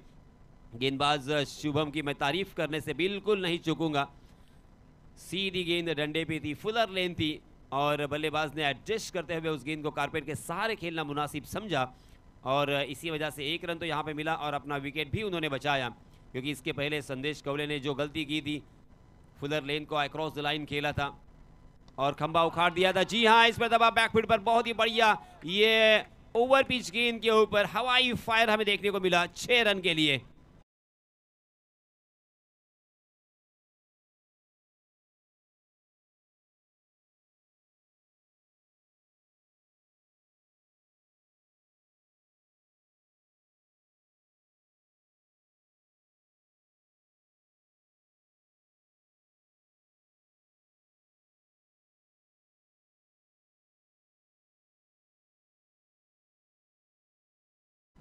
गेंदबाज शुभम की मैं तारीफ करने से बिल्कुल नहीं चूकूंगा। सीधी गेंद डंडे पे थी, फुलर लेन थी, और बल्लेबाज ने एडजस्ट करते हुए उस गेंद को कारपेट के सहारे खेलना मुनासिब समझा, और इसी वजह से 1 रन तो यहाँ पे मिला और अपना विकेट भी उन्होंने बचाया। क्योंकि इसके पहले संदेश कौले ने जो गलती की थी, फुलर लेन को अक्रॉस द लाइन खेला था और खंबा उखाड़ दिया था। जी हाँ, इस पर दबा बैकफुट पर बहुत ही बढ़िया ये ओवर पिच गेंद के ऊपर हवाई फायर हमें देखने को मिला 6 रन के लिए।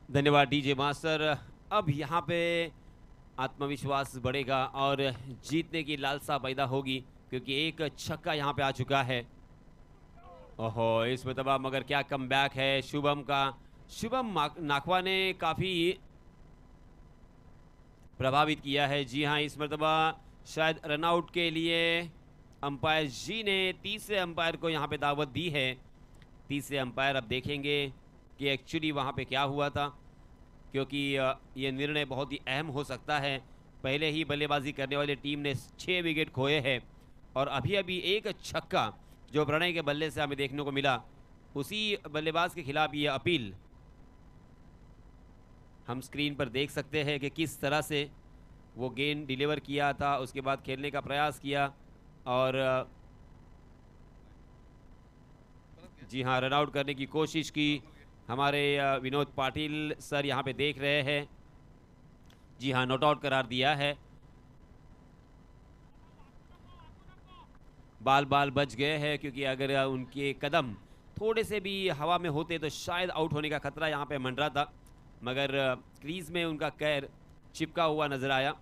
धन्यवाद डीजे मास्टर। अब यहाँ पे आत्मविश्वास बढ़ेगा और जीतने की लालसा पैदा होगी, क्योंकि एक छक्का यहाँ पे आ चुका है। ओहो, इस मतबा मगर क्या कमबैक है शुभम का। शुभम नाखवा ने काफ़ी प्रभावित किया है। जी हाँ, इस मरतबा शायद रनआउट के लिए अंपायर जी ने तीसरे अंपायर को यहाँ पे दावत दी है। तीसरे अंपायर अब देखेंगे कि एक्चुअली वहाँ पे क्या हुआ था, क्योंकि ये निर्णय बहुत ही अहम हो सकता है। पहले ही बल्लेबाजी करने वाली टीम ने 6 विकेट खोए हैं और अभी अभी एक छक्का जो प्रणय के बल्ले से हमें देखने को मिला, उसी बल्लेबाज के खिलाफ ये अपील हम स्क्रीन पर देख सकते हैं कि किस तरह से वो गेंद डिलीवर किया था, उसके बाद खेलने का प्रयास किया और जी हाँ, रन आउट करने की कोशिश की। हमारे विनोद पाटिल सर यहाँ पे देख रहे हैं। जी हाँ, नॉट आउट करार दिया है। बाल बच गए हैं, क्योंकि अगर उनके कदम थोड़े से भी हवा में होते तो शायद आउट होने का खतरा यहाँ पे मंडरा था, मगर क्रीज में उनका पैर चिपका हुआ नजर आया।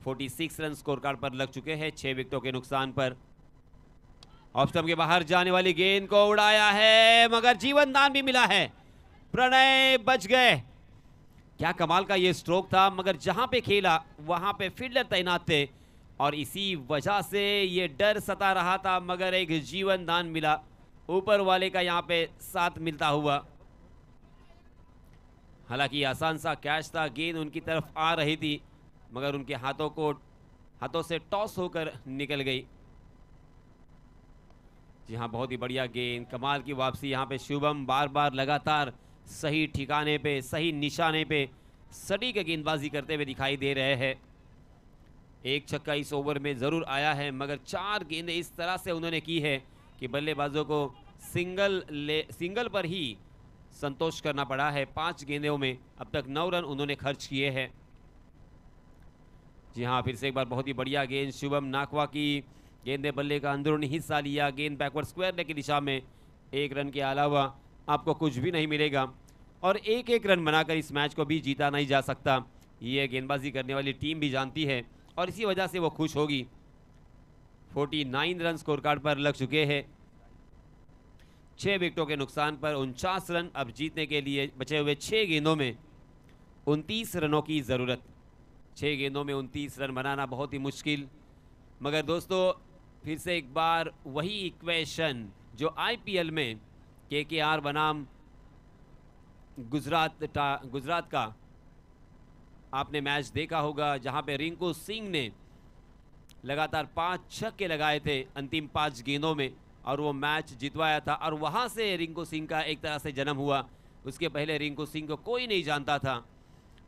46 रन स्कोर कार्ड पर लग चुके हैं 6 विकेटों के नुकसान पर। ऑफ स्टंप के बाहर जाने वाली गेंद को उड़ाया है, मगर जीवन दान भी मिला है। प्रणय बच गए। क्या कमाल का ये स्ट्रोक था, मगर जहां पे खेला वहां पे फील्डर तैनात थे और इसी वजह से ये डर सता रहा था, मगर एक जीवन दान मिला ऊपर वाले का यहाँ पे साथ मिलता हुआ। हालांकि आसान सा कैच था, गेंद उनकी तरफ आ रही थी मगर उनके हाथों से टॉस होकर निकल गई। जी हाँ, बहुत ही बढ़िया गेंद, कमाल की वापसी। यहाँ पे शुभम बार बार लगातार सही ठिकाने पे, सही निशाने पे सटीक गेंदबाजी करते हुए दिखाई दे रहे हैं। एक छक्का इस ओवर में ज़रूर आया है, मगर 4 गेंदें इस तरह से उन्होंने की है कि बल्लेबाजों को सिंगल पर ही संतोष करना पड़ा है। 5 गेंदों में अब तक 9 रन उन्होंने खर्च किए हैं। जी हाँ, फिर से एक बार बहुत ही बढ़िया गेंद, शुभम नाकवा की गेंद ने बल्ले का अंदरूनी हिस्सा लिया, गेंद बैकवर्ड स्क्वायर लेग की दिशा में। 1 रन के अलावा आपको कुछ भी नहीं मिलेगा और एक एक रन बनाकर इस मैच को भी जीता नहीं जा सकता। ये गेंदबाजी करने वाली टीम भी जानती है और इसी वजह से वो खुश होगी। 49 रन स्कोर कार्ड पर लग चुके हैं। 6 विकेटों के नुकसान पर 49 रन। अब जीतने के लिए बचे हुए 6 गेंदों में 29 रनों की ज़रूरत। 6 गेंदों में 29 रन बनाना बहुत ही मुश्किल। मगर दोस्तों, फिर से एक बार वही इक्वेशन जो आईपीएल में केकेआर बनाम गुजरात का आपने मैच देखा होगा, जहां पे रिंकू सिंह ने लगातार 5 छक्के लगाए थे अंतिम 5 गेंदों में और वो मैच जितवाया था। और वहां से रिंकू सिंह का एक तरह से जन्म हुआ। उसके पहले रिंकू सिंह को कोई नहीं जानता था।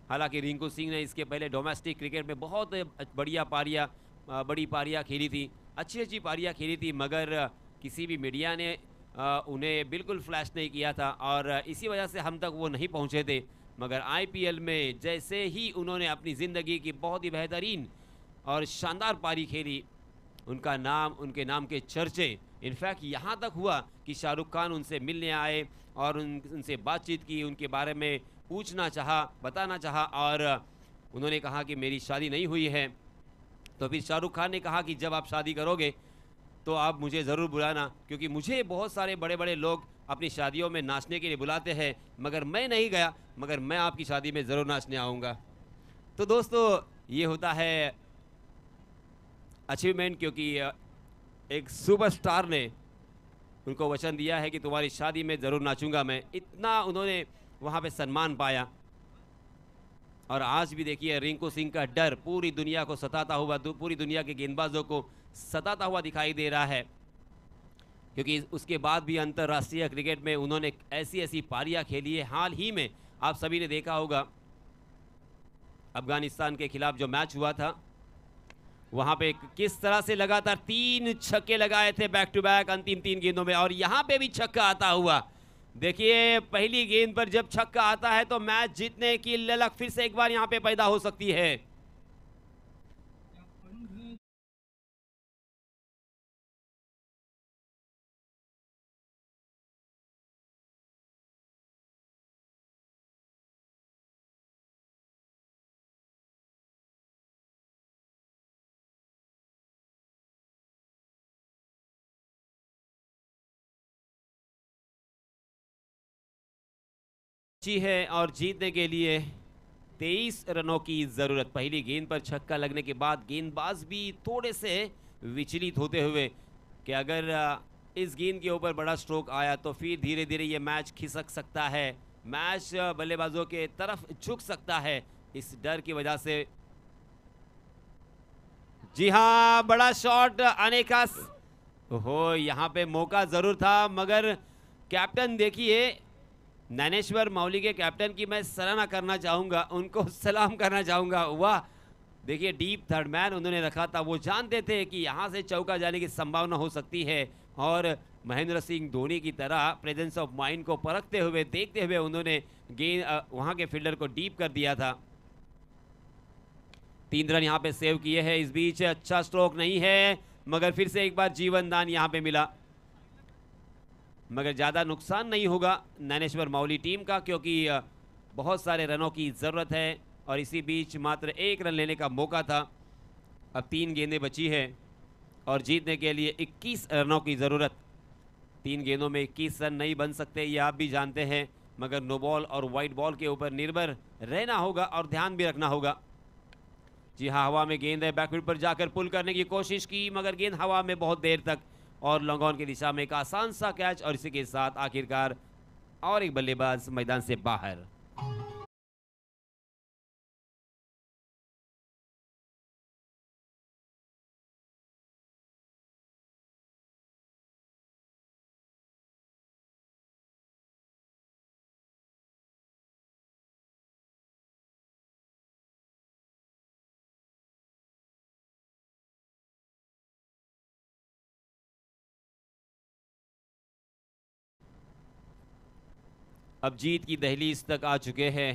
हालांकि रिंकू सिंह ने इसके पहले डोमेस्टिक क्रिकेट में बहुत बड़ी पारियां खेली थी, अच्छी पारियां खेली थी, मगर किसी भी मीडिया ने उन्हें बिल्कुल फ्लैश नहीं किया था और इसी वजह से हम तक वो नहीं पहुंचे थे। मगर आईपीएल में जैसे ही उन्होंने अपनी ज़िंदगी की बहुत ही बेहतरीन और शानदार पारी खेली, उनके नाम के चर्चे इनफैक्ट यहाँ तक हुआ कि शाहरुख खान उनसे मिलने आए और उनसे बातचीत की, उनके बारे में पूछना चाहा, बताना चाहा और उन्होंने कहा कि मेरी शादी नहीं हुई है। तो फिर शाहरुख खान ने कहा कि जब आप शादी करोगे तो आप मुझे ज़रूर बुलाना, क्योंकि मुझे बहुत सारे बड़े बड़े लोग अपनी शादियों में नाचने के लिए बुलाते हैं, मगर मैं नहीं गया, मगर मैं आपकी शादी में ज़रूर नाचने आऊँगा। तो दोस्तों, ये होता है अचीवमेंट, क्योंकि एक सुपरस्टार ने उनको वचन दिया है कि तुम्हारी शादी में ज़रूर नाचूंगा मैं। इतना उन्होंने वहाँ पे सम्मान पाया। और आज भी देखिए, रिंकू सिंह का डर पूरी दुनिया को सताता हुआ, पूरी दुनिया के गेंदबाजों को सताता हुआ दिखाई दे रहा है, क्योंकि उसके बाद भी अंतर्राष्ट्रीय क्रिकेट में उन्होंने ऐसी पारियां खेली है। हाल ही में आप सभी ने देखा होगा, अफगानिस्तान के खिलाफ जो मैच हुआ था, वहां पे किस तरह से लगातार 3 छक्के लगाए थे बैक टू बैक अंतिम 3 गेंदों में, और यहां पे भी छक्का आता हुआ। देखिए, पहली गेंद पर जब छक्का आता है तो मैच जीतने की ललक फिर से एक बार यहां पे पैदा हो सकती है। अच्छी है और जीतने के लिए 23 रनों की ज़रूरत। पहली गेंद पर छक्का लगने के बाद गेंदबाज भी थोड़े से विचलित होते हुए कि अगर इस गेंद के ऊपर बड़ा स्ट्रोक आया तो फिर धीरे धीरे ये मैच खिसक सकता है, मैच बल्लेबाजों के तरफ झुक सकता है। इस डर की वजह से जी हाँ, बड़ा शॉट आने का हो, यहाँ पे मौका ज़रूर था, मगर कैप्टन देखिए, ज्ञानेश्वर मौली के कैप्टन की मैं सराहना करना चाहूँगा, उनको सलाम करना चाहूँगा। वाह, देखिए डीप थर्ड मैन उन्होंने रखा था। वो जानते थे कि यहाँ से चौका जाने की संभावना हो सकती है और महेंद्र सिंह धोनी की तरह प्रेजेंस ऑफ माइंड को परखते हुए, देखते हुए उन्होंने गेंद वहाँ के फील्डर को डीप कर दिया था। 3 रन यहाँ पे सेव किए हैं। इस बीच अच्छा स्ट्रोक नहीं है, मगर फिर से एक बार जीवन दान यहाँ पे मिला, मगर ज़्यादा नुकसान नहीं होगा ज्ञानेश्वर मौली टीम का, क्योंकि बहुत सारे रनों की ज़रूरत है और इसी बीच मात्र 1 रन लेने का मौका था। अब 3 गेंदें बची है और जीतने के लिए 21 रनों की ज़रूरत। 3 गेंदों में 21 रन नहीं बन सकते, ये आप भी जानते हैं, मगर नो बॉल और वाइट बॉल के ऊपर निर्भर रहना होगा और ध्यान भी रखना होगा। जी हाँ, हवा में गेंद है, बैकफील्ड पर जाकर पुल करने की कोशिश की, मगर गेंद हवा में बहुत देर तक और लॉन्ग ऑन की दिशा में एक आसान सा कैच, और इसी के साथ आखिरकार और एक बल्लेबाज मैदान से बाहर। अब जीत की दहलीज तक आ चुके हैं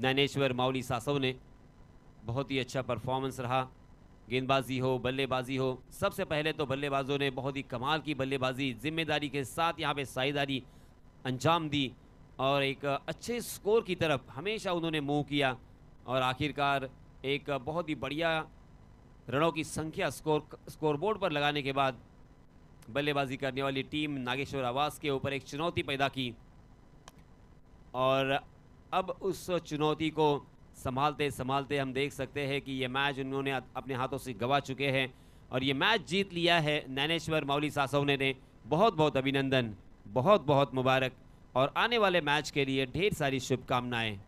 ज्ञानेश्वर माउली सासव ने। बहुत ही अच्छा परफॉर्मेंस रहा, गेंदबाजी हो बल्लेबाजी हो। सबसे पहले तो बल्लेबाजों ने बहुत ही कमाल की बल्लेबाजी जिम्मेदारी के साथ यहाँ पे साझेदारी अंजाम दी और एक अच्छे स्कोर की तरफ हमेशा उन्होंने मूव किया और आखिरकार एक बहुत ही बढ़िया रनों की संख्या स्कोरबोर्ड पर लगाने के बाद बल्लेबाजी करने वाली टीम नागेश्वर आवास के ऊपर एक चुनौती पैदा की और अब उस चुनौती को संभालते संभालते हम देख सकते हैं कि ये मैच उन्होंने अपने हाथों से गंवा चुके हैं और ये मैच जीत लिया है ज्ञानेश्वर माउली सासवने ने। बहुत बहुत अभिनंदन, बहुत बहुत मुबारक और आने वाले मैच के लिए ढेर सारी शुभकामनाएं।